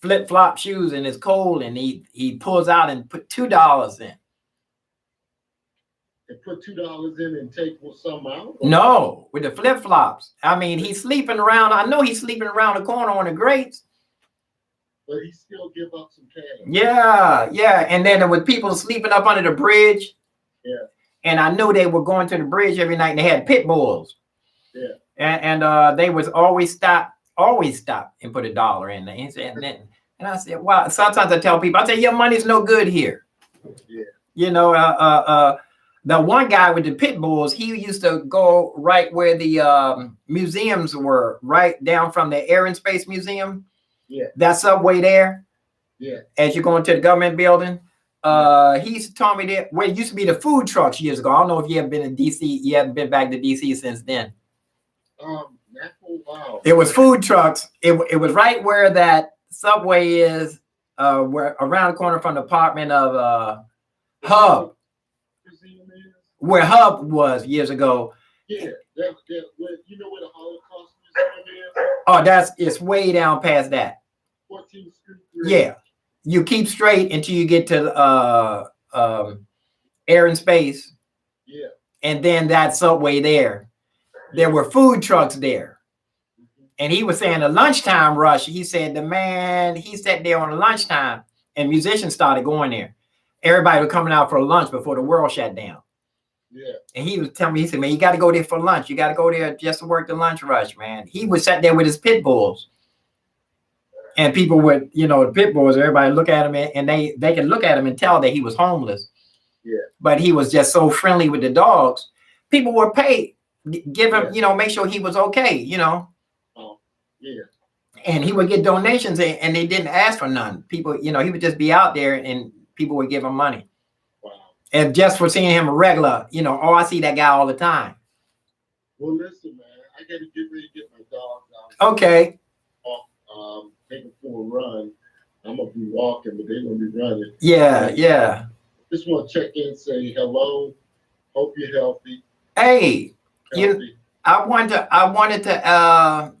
flip-flop shoes, and it's cold, and he pulls out and put $2 in. They put $2 in and take some out? No, with the flip-flops. I mean, he's sleeping around. I know he's sleeping around the corner on the grates. But he still give up some cash. Yeah. And then there were people sleeping up under the bridge. Yeah. And I knew they were going to the bridge every night, and they had pit bulls. Yeah. And they was always stop and put $1 in there. And I said, wow. Sometimes I tell people, I say, your money's no good here. Yeah. The one guy with the pit bulls, he used to go right where the museums were, right down from the Air and Space Museum. Yeah. That subway there. Yeah. As you're going to the government building. He used to tell me that where it used to be the food trucks years ago. I don't know if you have been in DC. You haven't been back to DC since then. Not for a while. It was food trucks. It was right where that subway is, where around the corner from the apartment of Hub. Where Hub was years ago. Yeah, you know where the Holocaust Museum is? Oh, it's way down past that. 14th Street. Yeah, you keep straight until you get to Air and Space. Yeah, and then that subway there. There were food trucks there, and he was saying the lunchtime rush. He said he sat there on the lunchtime, and musicians started going there. Everybody was coming out for lunch before the world shut down. Yeah. And he was telling me, he said, man, you got to go there for lunch. You got to go there just to work the lunch rush, man. He was sat there with his pit bulls. And people would, the pit bulls, everybody look at him and they could look at him and tell that he was homeless. Yeah. But he was just so friendly with the dogs. People were paid, give him, make sure he was okay, Oh, yeah. And he would get donations and they didn't ask for none. People, he would just be out there and people would give him money. Wow. And just for seeing him regular, oh, I see that guy all the time. Well, listen, man, I got to get ready to get my dogs out. Okay. Take them for a run. I'm going to be walking, but they're going to be running. Yeah, yeah. Just want to check in, say hello. Hope you're healthy. Hey, I wanted to,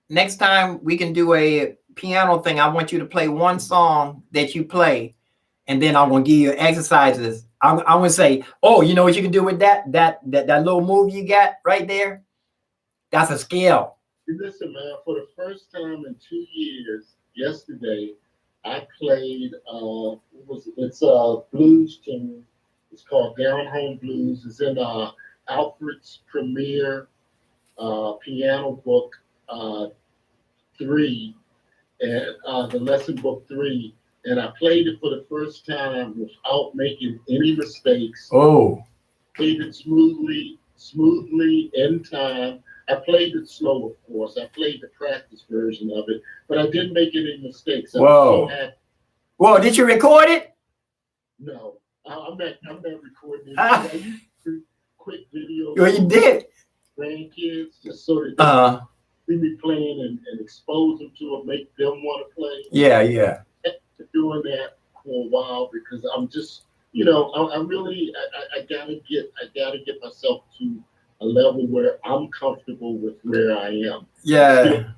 next time we can do a piano thing. I want you to play one song that you play, and then I'm going to give you exercises. I'm going to say, oh, you know what you can do with that little move you got right there? That's a skill. Listen, man, for the first time in 2 years, yesterday, I played, it's a blues tune. It's called Down Home Blues. It's in Alfred's premier piano book 3, and the lesson book 3. And I played it for the first time without making any mistakes. Oh. Played it smoothly in time. I played it slow, of course. I played the practice version of it, but I didn't make any mistakes. Whoa. Whoa, did you record it? No, I'm not recording it. I used to quick videos. Well, you did. Grandkids, just so that they see me playing and expose them to it, make them want to play. Yeah, yeah. I've been doing that for a while because I'm just, I gotta get myself to a level where I'm comfortable with where I am. Yeah.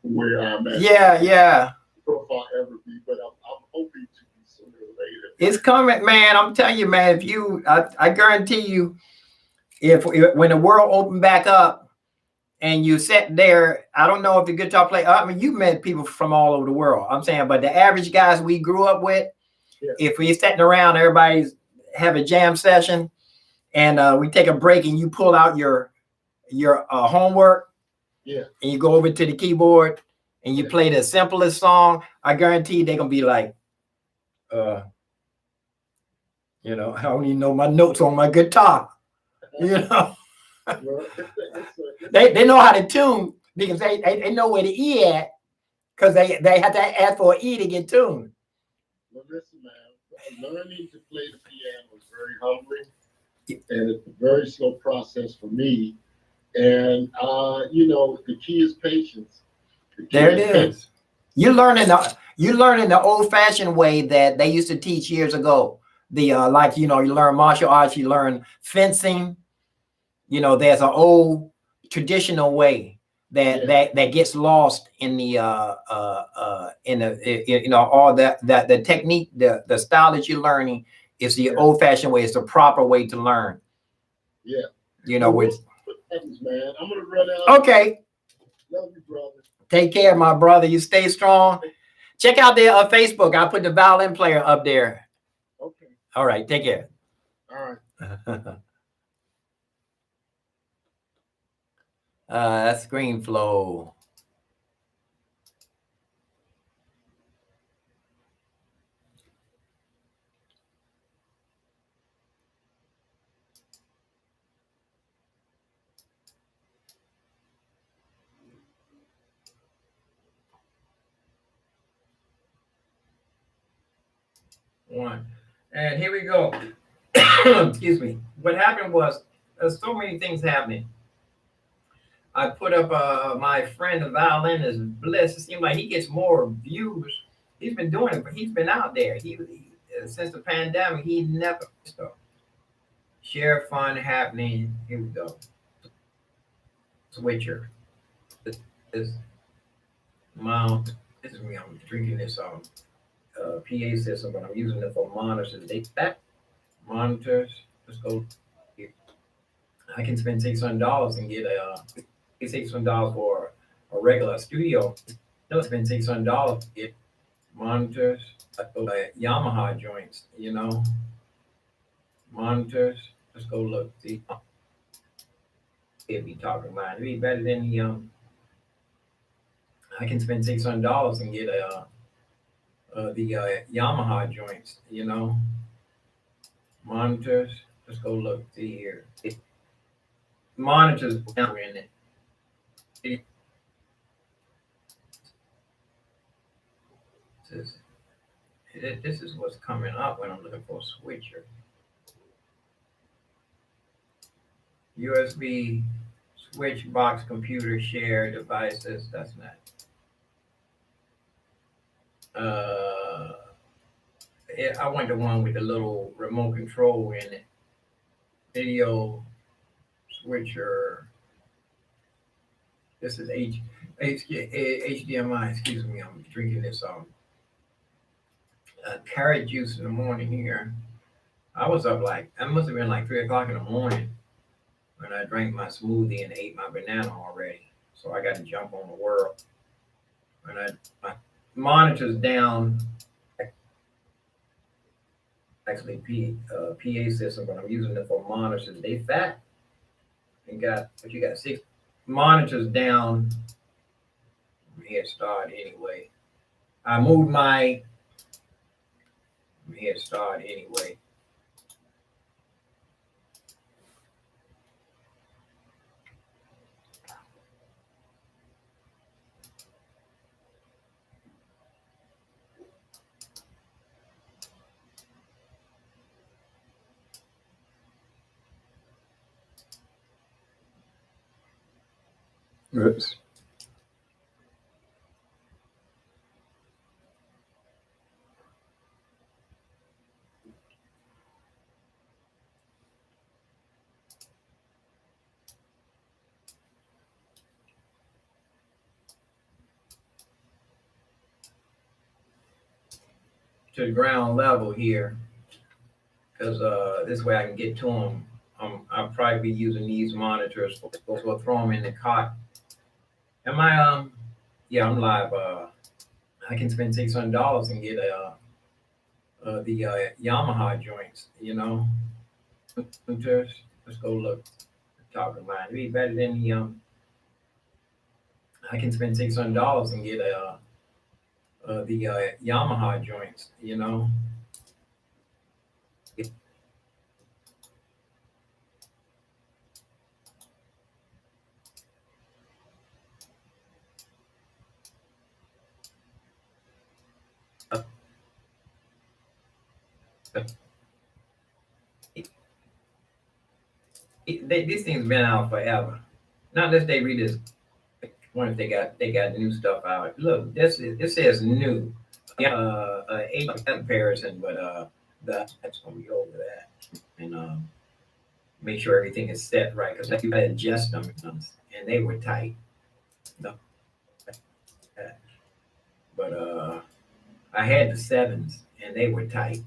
Where I'm at. Yeah. If I'll ever be, but I'm hoping to be sooner or later. It's coming, man. I'm telling you, man. I guarantee you, if when the world opened back up and you sat there, I don't know if the guitar player, I mean, you met people from all over the world. I'm saying, but the average guys we grew up with, if we sitting around, everybody's have a jam session, and we take a break, and you pull out your homework, and you go over to the keyboard, and you play the simplest song. I guarantee they're gonna be like, I don't even know my notes on my guitar. Well, they know how to tune because they know where the E at, because they have to ask for an E to get tuned. Well, listen, man, learning to play the piano is very humbling, and it's a very slow process for me. And the key is patience. There it is. You're learning the old-fashioned way that they used to teach years ago. You learn martial arts, you learn fencing. There's an old traditional way that gets lost in the all the technique, the style that you're learning is the old-fashioned way. It's the proper way to learn. Yeah. Which man, I'm gonna run out. Okay. Love you, brother. Take care, my brother. You stay strong. Check out their Facebook. I put the violin player up there. Okay. All right. Take care. All right. That's Screen Flow. One. And here we go. Excuse me. What happened was there's so many things happening. I put up my friend, the violinist, Bliss. It seems like he gets more views. He's been doing it, but he's been out there. He since the pandemic, he never stopped. Share fun happening. Here we go. Switcher. This mount. This is me. I'm drinking this PA system, but I'm using it for monitors. They back monitors. Let's go here. I can spend $600 and get $600 for a regular studio. No, spend $600 to get monitors, like Yamaha joints, monitors. Let's go look. See if he talking about it. It'd be better than the I can spend $600 and get the Yamaha joints. You know, monitors. Let's go look. See here. Monitors down in it. This is what's coming up when I'm looking for a switcher. USB switch box computer share devices. That's not. I went the one with the little remote control in it. Video switcher. This is HDMI. Excuse me. I'm drinking this carrot juice in the morning here. I was up it must have been like 3 o'clock in the morning when I drank my smoothie and ate my banana already. So I got to jump on the world. And my monitor's down. Actually, PA system, but I'm using it for monitors. They fat. And got 6 monitors down. Head start anyway. I moved my head start anyway. Oops. To the ground level here, because this way I can get to them. I'll probably be using these monitors for throw them in the cot. Am I yeah, I'm live. I can spend $600 and get the Yamaha joints, you know. Let's go look. Talking about it. It'd be better than the I can spend $600 and get the Yamaha joints, you know. These things been out forever. Not unless they read this. I wonder if they got new stuff out. Look, this says new. Yeah, 8 comparison, but that's gonna be over that. And make sure everything is set right because you adjust them and they were tight. No, but I had the 7s and they were tight.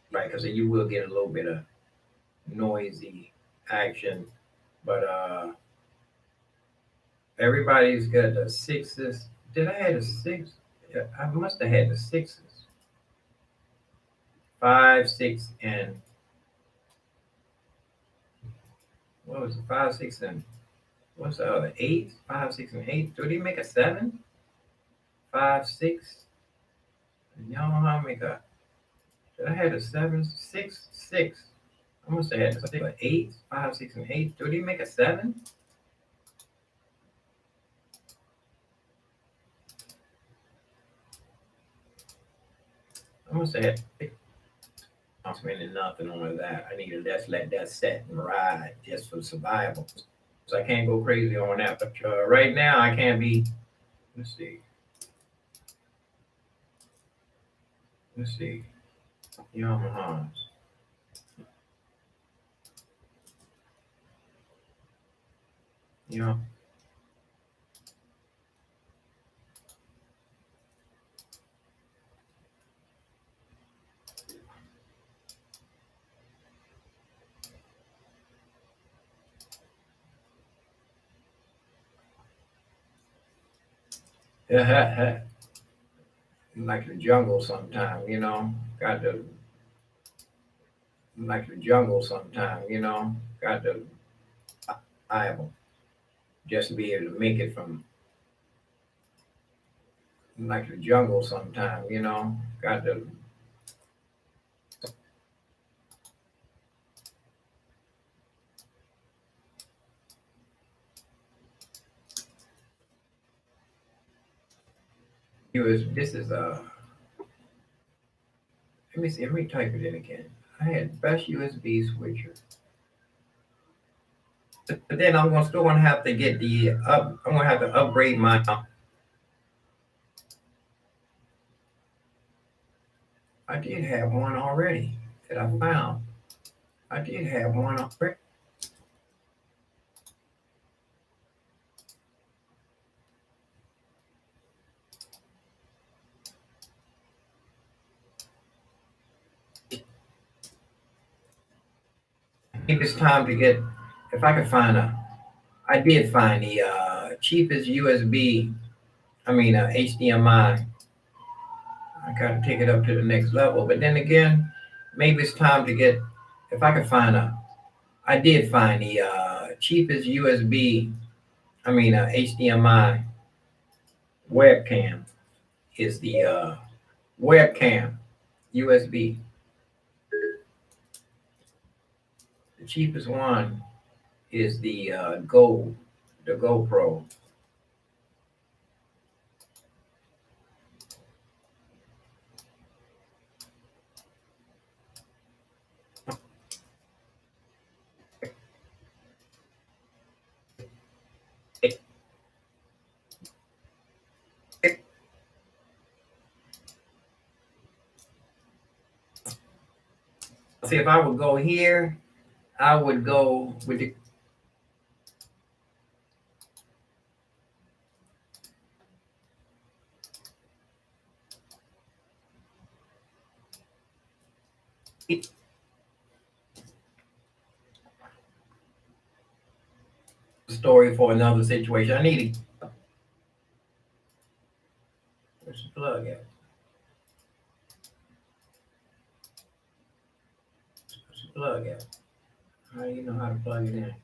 Right, because you will get a little bit of noisy action, but everybody's got the 6s. Did I have a 6? Yeah, I must have had the 6s. 5, 6, and what was it? 5, 6, and what's the other? 8, 5, 6, and 8. Do they make a 7? 5, 6. And y'all know how to make a. Did I have a 7, 6, 6? I must have had something like 8, 5, 6, and 8. Do they make a 7? I must have had. I'm spending nothing on that. I need to just let that set and ride just for survival. So I can't go crazy on that. But right now I can't be. Let's see. Yamahas. you know. Like the jungle sometime, you know. Got to like the jungle sometime, you know. Got to I just to be able to make it from like the jungle sometime, you know. Got to this is let me see, let me type it in again. I had best USB switcher. But then still gonna have to get the up. I'm gonna have to upgrade my. I did have one already that I found. I did have one already. I think it's time to get. If I could find I did find the cheapest USB. I mean HDMI. I gotta take it up to the next level. But then again, maybe it's time to get. If I could find I did find the cheapest USB. I mean HDMI webcam is the webcam USB. The cheapest one is the the GoPro. See, if I would go here, I would go with the story for another situation. I need to. Where's the plug at? Where's the plug at? How do you know how to plug it in?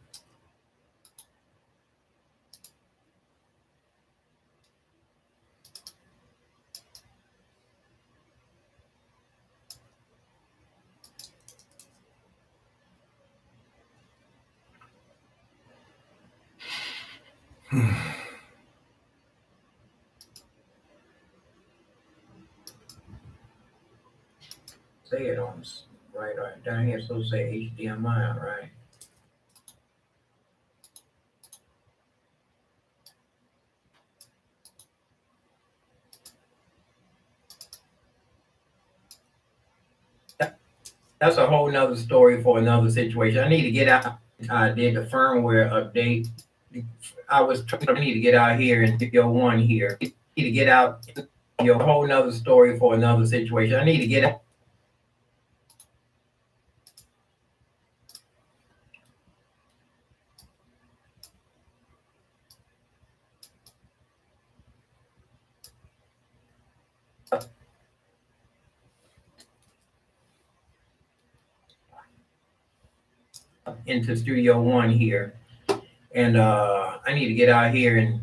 Say it on right down here. So say HDMI, right? That's a whole nother story for another situation. I need to get out. I did the firmware update. I need to get out here and Studio One here. I need to get out. Your whole nother story for another situation. I need to get out. Into Studio One here, and I need to get out here and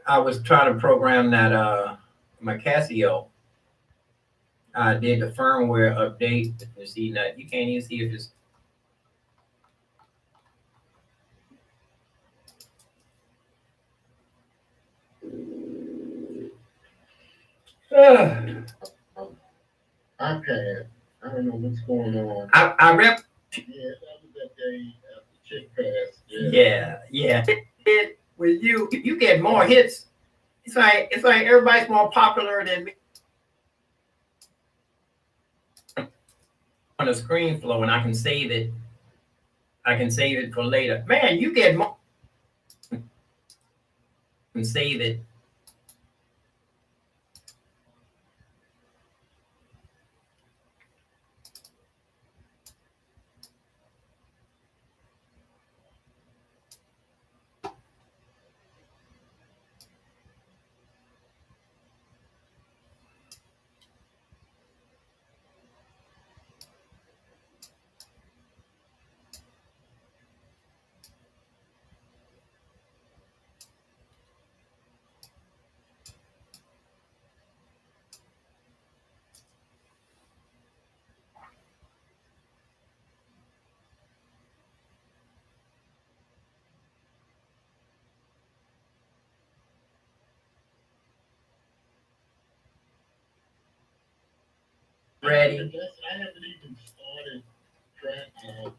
I was trying to program that my Casio. I did the firmware update. You see that you can't even see if it's. iPad. I don't know what's going on. I rep. Yeah, that was that day after Chick passed. Yeah. With you get more hits. It's like everybody's more popular than me on the screen flow, and I can save it. I can save it for later. Man, you get more. and save it. Ready. I haven't even started track.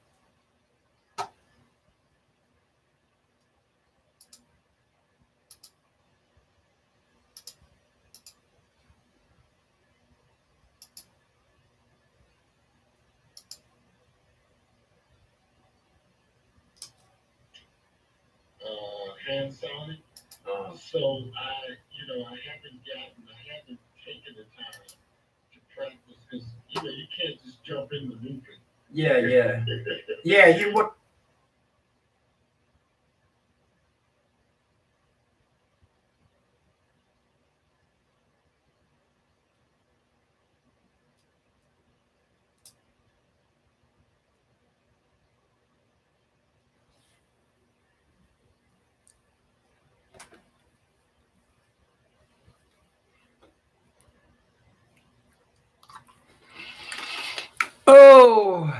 Hand signing. So I haven't taken the time to practice because you can't just jump in the loop. Yeah, yeah, yeah. You would. Oh.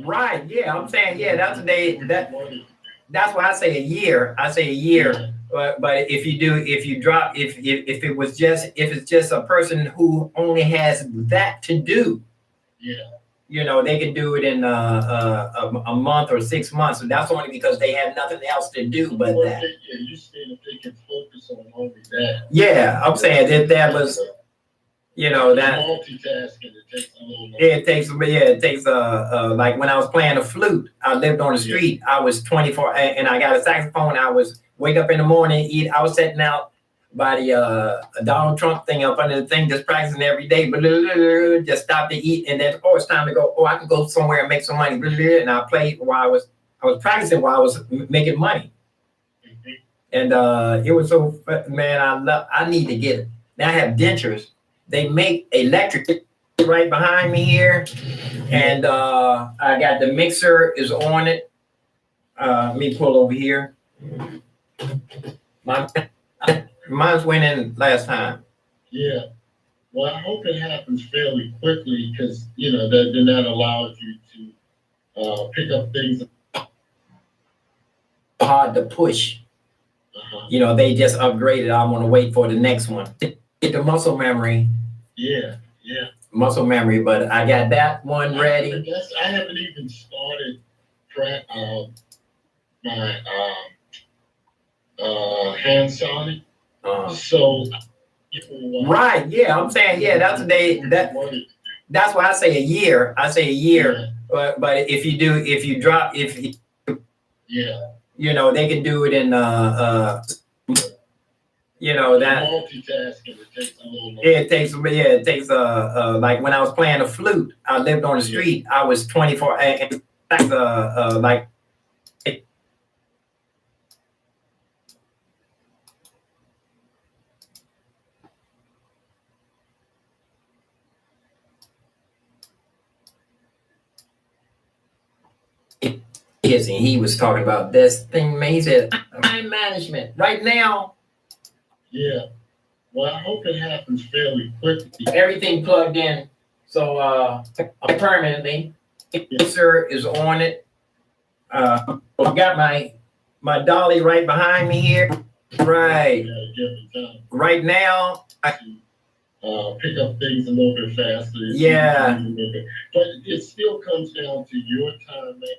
Right. Yeah, I'm saying, yeah, that's why I say a year. I say a year. But if it's just a person who only has that to do, they can do it in a month or 6 months. And that's only because they have nothing else to do but that. You saying if they can focus on only that. Yeah, I'm saying that was. You know that multitasking. It takes a little. it takes like when I was playing the flute, I lived on the street. I was 24, and I got a saxophone. I was wake up in the morning, eat. I was sitting out by the Donald Trump thing up under the thing, just practicing every day. Just stop to eat, and then it's time to go. Oh, I can go somewhere and make some money. And I played while I was practicing while I was making money. And it was so, man, I need to get it. Now I have dentures. They make electric right behind me here. And I got the mixer is on it. Let me pull over here. Mine's went in last time. Yeah. Well, I hope it happens fairly quickly because, you know, then that allows you to pick up things. Hard to push. You know, they just upgraded. I want to wait for the next one. Get the muscle memory. Yeah. Muscle memory, but I got that one ready. I haven't even started my hand sonic. So right, yeah, I'm saying, yeah, that's a day that's why I say a year. But if you drop, you know, they can do it in you know that multitasking. It takes a little. It takes like when I was playing the flute, I lived on the street. I was 24, and like. Yes, and he was talking about this thing. Man, he said, "Time management right now." Yeah. Well, I hope it happens fairly quickly. Everything plugged in, so permanently. Mixer is on it. I got my dolly right behind me here. Right. Right now, pick up things a little bit faster. Yeah. But it still comes down to your time, man.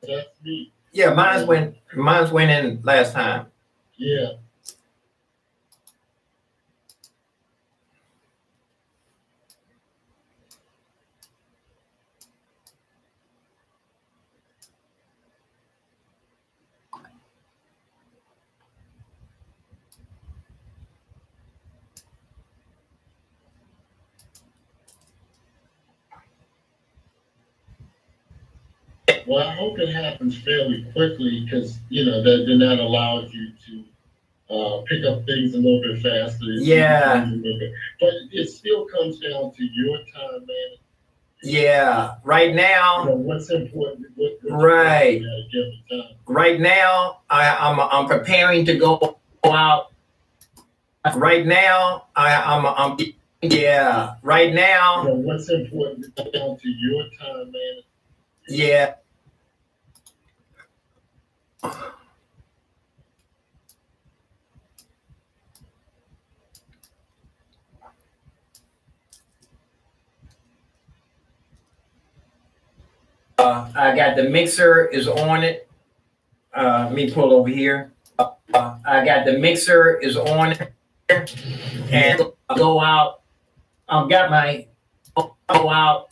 That's me. Yeah, mine's went in last time. Yeah. Well, I hope it happens fairly quickly because, you know, then that allows you to pick up things a little bit faster. Yeah. But it still comes down to your time, man. Yeah. Right now. You know, what's important? Right. Right now, I'm preparing to go out. Right now, I'm yeah. Right now. You know, what's important down to your time, man. Yeah. I got the mixer is on it. Let me pull over here. I got the mixer is on it, and I'll go out. I've got my go out.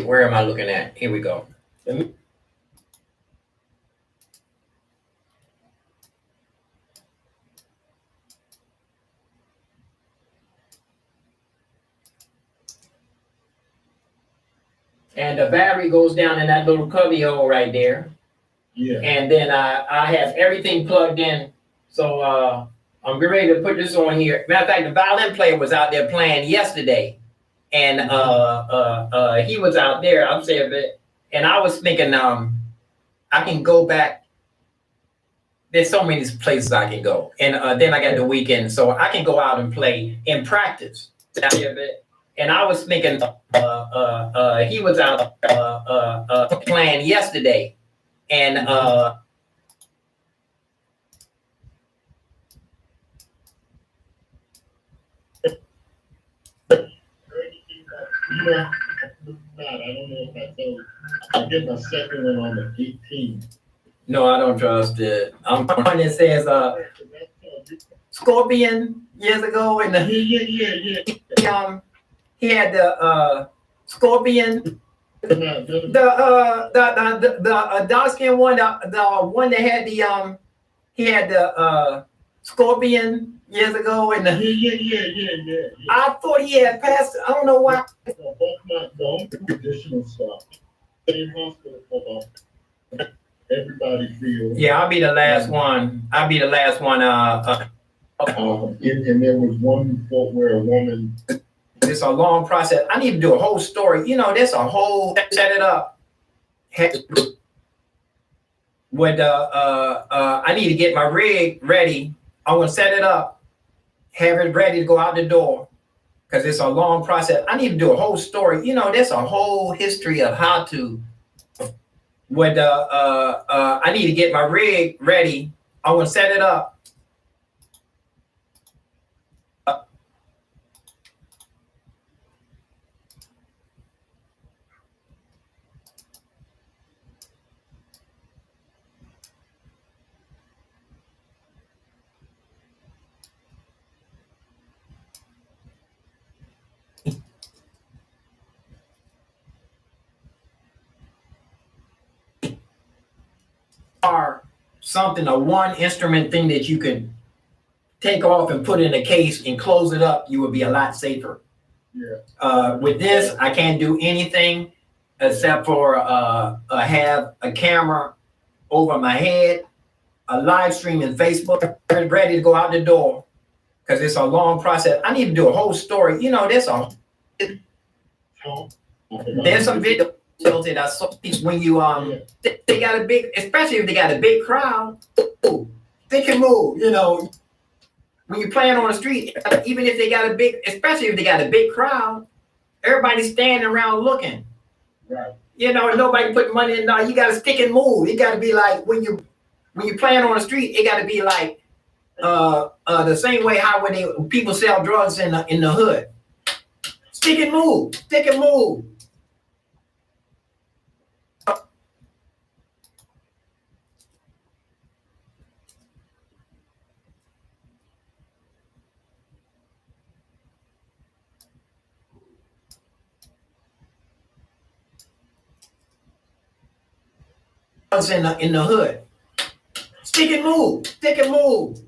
Where am I looking at? Here we go. And the battery goes down in that little cubby hole right there. Yeah. And then I have everything plugged in. So I'm getting ready to put this on here. Matter of fact, the violin player was out there playing yesterday. And he was out there. I'm saying that, and I was thinking, I can go back. There's so many places I can go, and then I got the weekend, so I can go out and play and practice. And I was thinking, he was out playing yesterday, and You know, I don't know if I told you. I get my second one on the 18th. No, I don't trust it. I'm one that says Scorpion years ago, and Yeah. he had the Scorpion, the dark skin one, the one that had the he had the Scorpion years ago, and Yeah. I thought he had passed. I don't know why. Both my own traditional stuff. Same hospital for everybody feels. Yeah, I'll be the last one. I'll be the last one. And there was one quote where a woman. It's a long process. I need to do a whole story. You know, there's a whole set it up. With I need to get my rig ready. I'm gonna set it up, have it ready to go out the door, because it's a long process. I need to do a whole story. You know, there's a whole history of how to. With I need to get my rig ready. I'm gonna set it up. Or something, a one instrument thing that you can take off and put in a case and close it up, you would be a lot safer. Yeah. With this, I can't do anything except for have a camera over my head, a live stream in Facebook, ready to go out the door, because it's a long process. I need to do a whole story. You know, there's some video that I saw when you they got a big, especially if they got a big crowd, they can move. You know, when you're playing on the street, even if they got a big, especially if they got a big crowd, everybody's standing around looking. Right. You know, nobody put money in. No, you got to stick and move. You got to be like when you're playing on the street, it got to be like the same way how when people sell drugs in the hood. Stick and move. Stick and move. In the hood. Stick and move. Stick and move.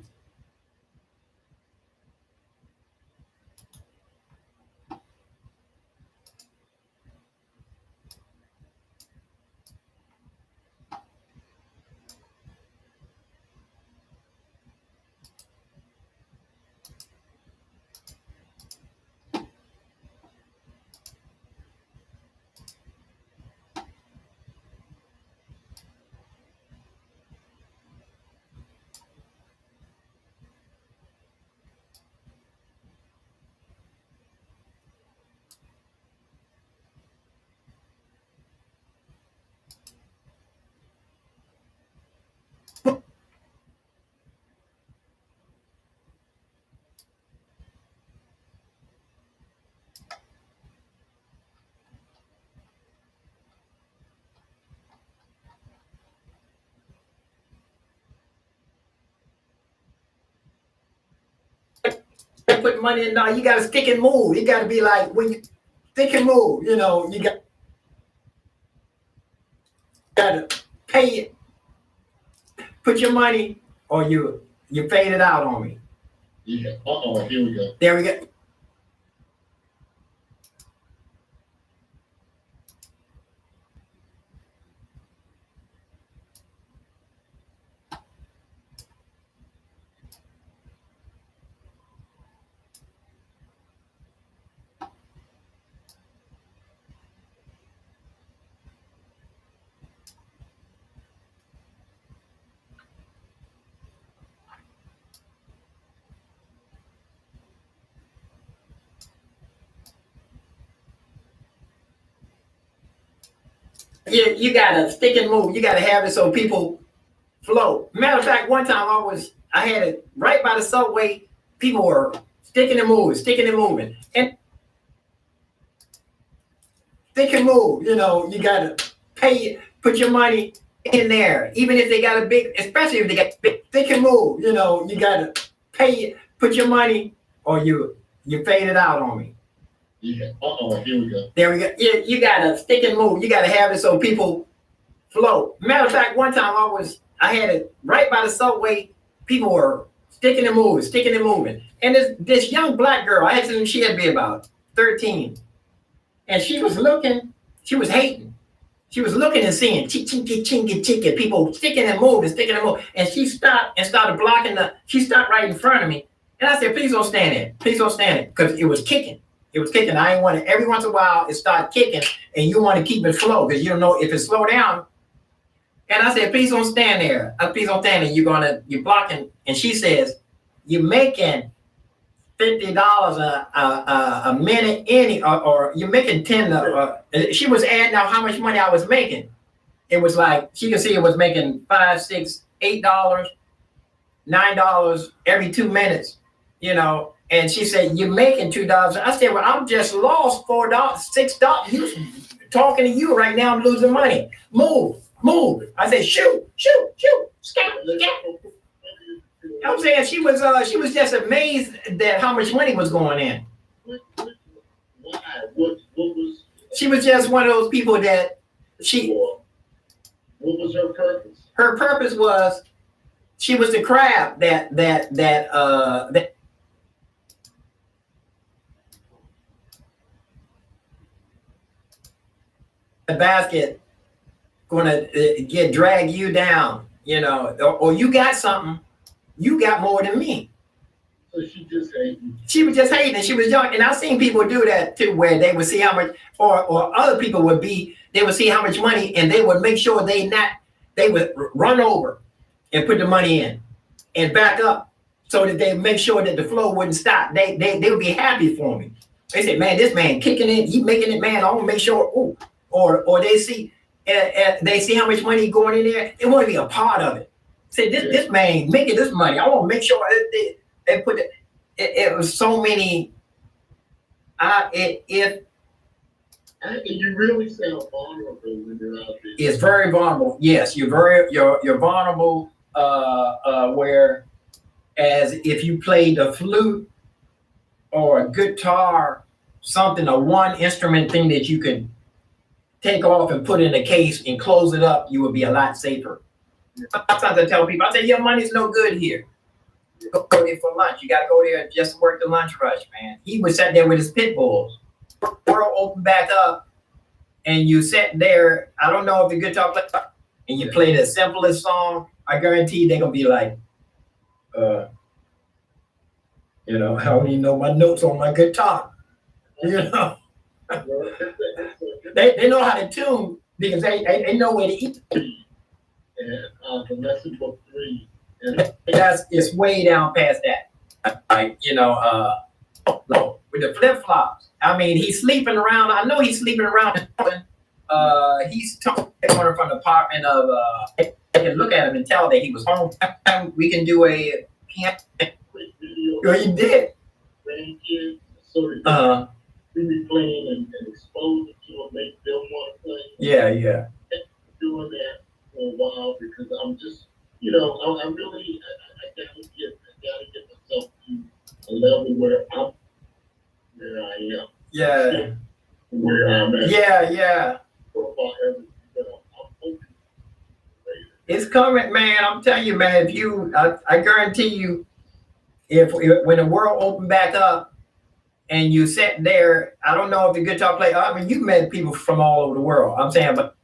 Put money in. No, you got to stick and move. You got to be like when you stick and move. You know, you got to pay it. Put your money, or you fade it out on me. Yeah. Here we go. There we go. Yeah, you gotta stick and move. You gotta have it so people flow. Matter of fact, one time I had it right by the subway. People were sticking and moving, and they can move. You know, you gotta put your money in there, even if they got a big, especially if they got big, they can move. You know, you gotta put your money, or you fade it out on me. Yeah. Here we go. There we go. You gotta stick and move. You gotta have it so people flow. Matter of fact, one time I had it right by the subway. People were sticking and moving. And this young black girl, I assume she had to be about 13. And she was hating. She was looking and seeing chinky, people sticking and moving. And she stopped and started blocking she stopped right in front of me. And I said, please don't stand there. Please don't stand there. Because it was kicking. I ain't want to, every once in a while, it started kicking, and you want to keep it flow because you don't know if it slow down. And I said, please don't stand there. Please don't stand there. You're blocking. And she says, you're making $50 a minute or you're making 10. She was adding out how much money I was making. It was like, she could see it was making $5, $6, $8, $9 every 2 minutes, you know. And she said, you're making $2. I said, well, I'm just lost $4, $6. You talking to you right now, I'm losing money. Move. I said, shoot, scout. I'm saying she was just amazed that how much money was going in. Why? What was? She was just one of those people that What was her purpose? Her purpose was she was the crab that the basket gonna drag you down, you know, or you got something, you got more than me. So she just hating. She was just hating, and she was young. And I've seen people do that too, where they would see how much, or other people they would see how much money, and they would make sure they would run over and put the money in and back up so that they make sure that the flow wouldn't stop. They would be happy for me. They said, man, this man kicking it, he making it, man. I want to make sure, or they see how much money going in there. They want to be a part of it. Say, this man making this money. I want to make sure they put it. It was so many. You really sound vulnerable when you're out there. It's very vulnerable. Yes, you're vulnerable. Where as if you played the flute or a guitar, something, a one instrument thing that you could take off and put in a case and close it up, you would be a lot safer. Sometimes I tell people, I say, your money's no good here. Go there for lunch. You got to go there just to work the lunch rush, man. He was sat there with his pit bulls. World opened back up, and you sat there. I don't know if the guitar player, and you play the simplest song. I guarantee they're gonna be like, you know, I don't even know my notes on my guitar. You know, they know how to tune because they know where to eat. And the lesson book 3. It's way down past that. Like, you know, with the flip flops. I mean, he's sleeping around. I know he's sleeping around. He's talking from the apartment of. I can look at him and tell that he was home. We can do a piano. Quick video. Oh, you did. Grandkids, so that we be playing and expose it to them, make them want to play. Yeah. Doing that for a while because I'm just, you know, I really gotta get myself to a level where I am. Yeah. Where I'm at. Yeah. It's coming, man. I'm telling you, man. I guarantee you, if when the world opened back up and you sat there, I don't know if the guitar player. I mean, you've met people from all over the world. I'm saying, but.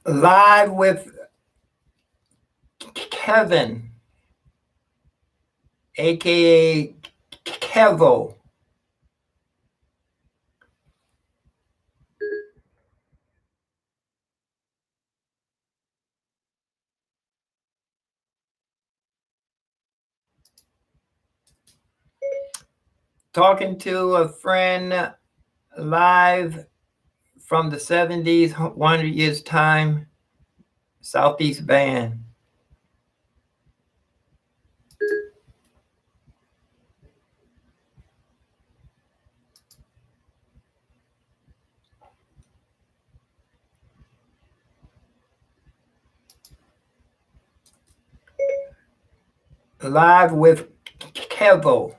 Live with Kevin, aka Kevo. Talking to a friend live from the 70s, 100 years time, Southeast Band. Live with Kevo.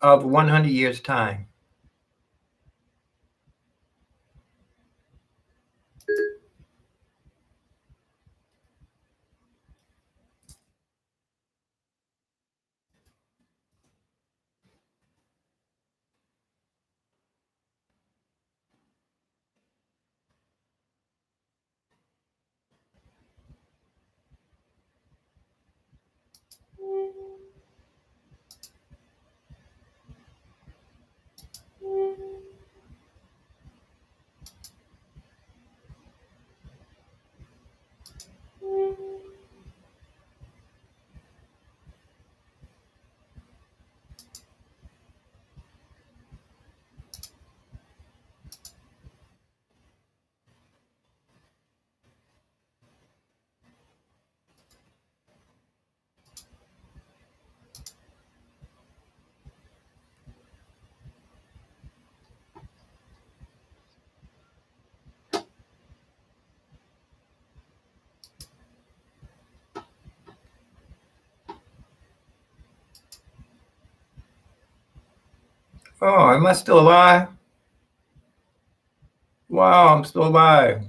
Of 100 years time. Oh, am I still alive? Wow, I'm still alive.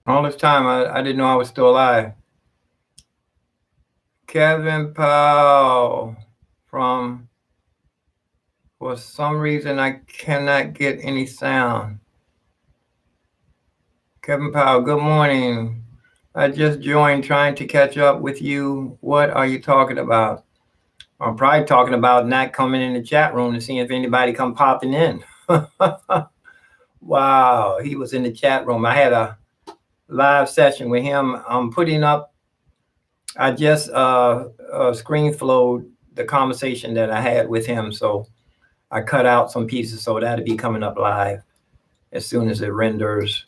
All this time, I didn't know I was still alive. Kevin Powell from, for some reason, I cannot get any sound. Kevin Powell, good morning. I just joined trying to catch up with you. What are you talking about? I'm probably talking about not coming in the chat room to see if anybody come popping in. Wow, he was in the chat room. I had a live session with him. I'm putting up, I just screen flowed the conversation that I had with him. So I cut out some pieces, so that'll be coming up live as soon as it renders.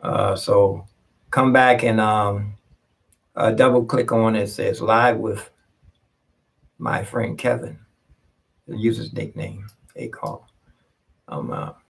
So come back and double click on it. It says live with my friend Kevin, the user's nickname, A call.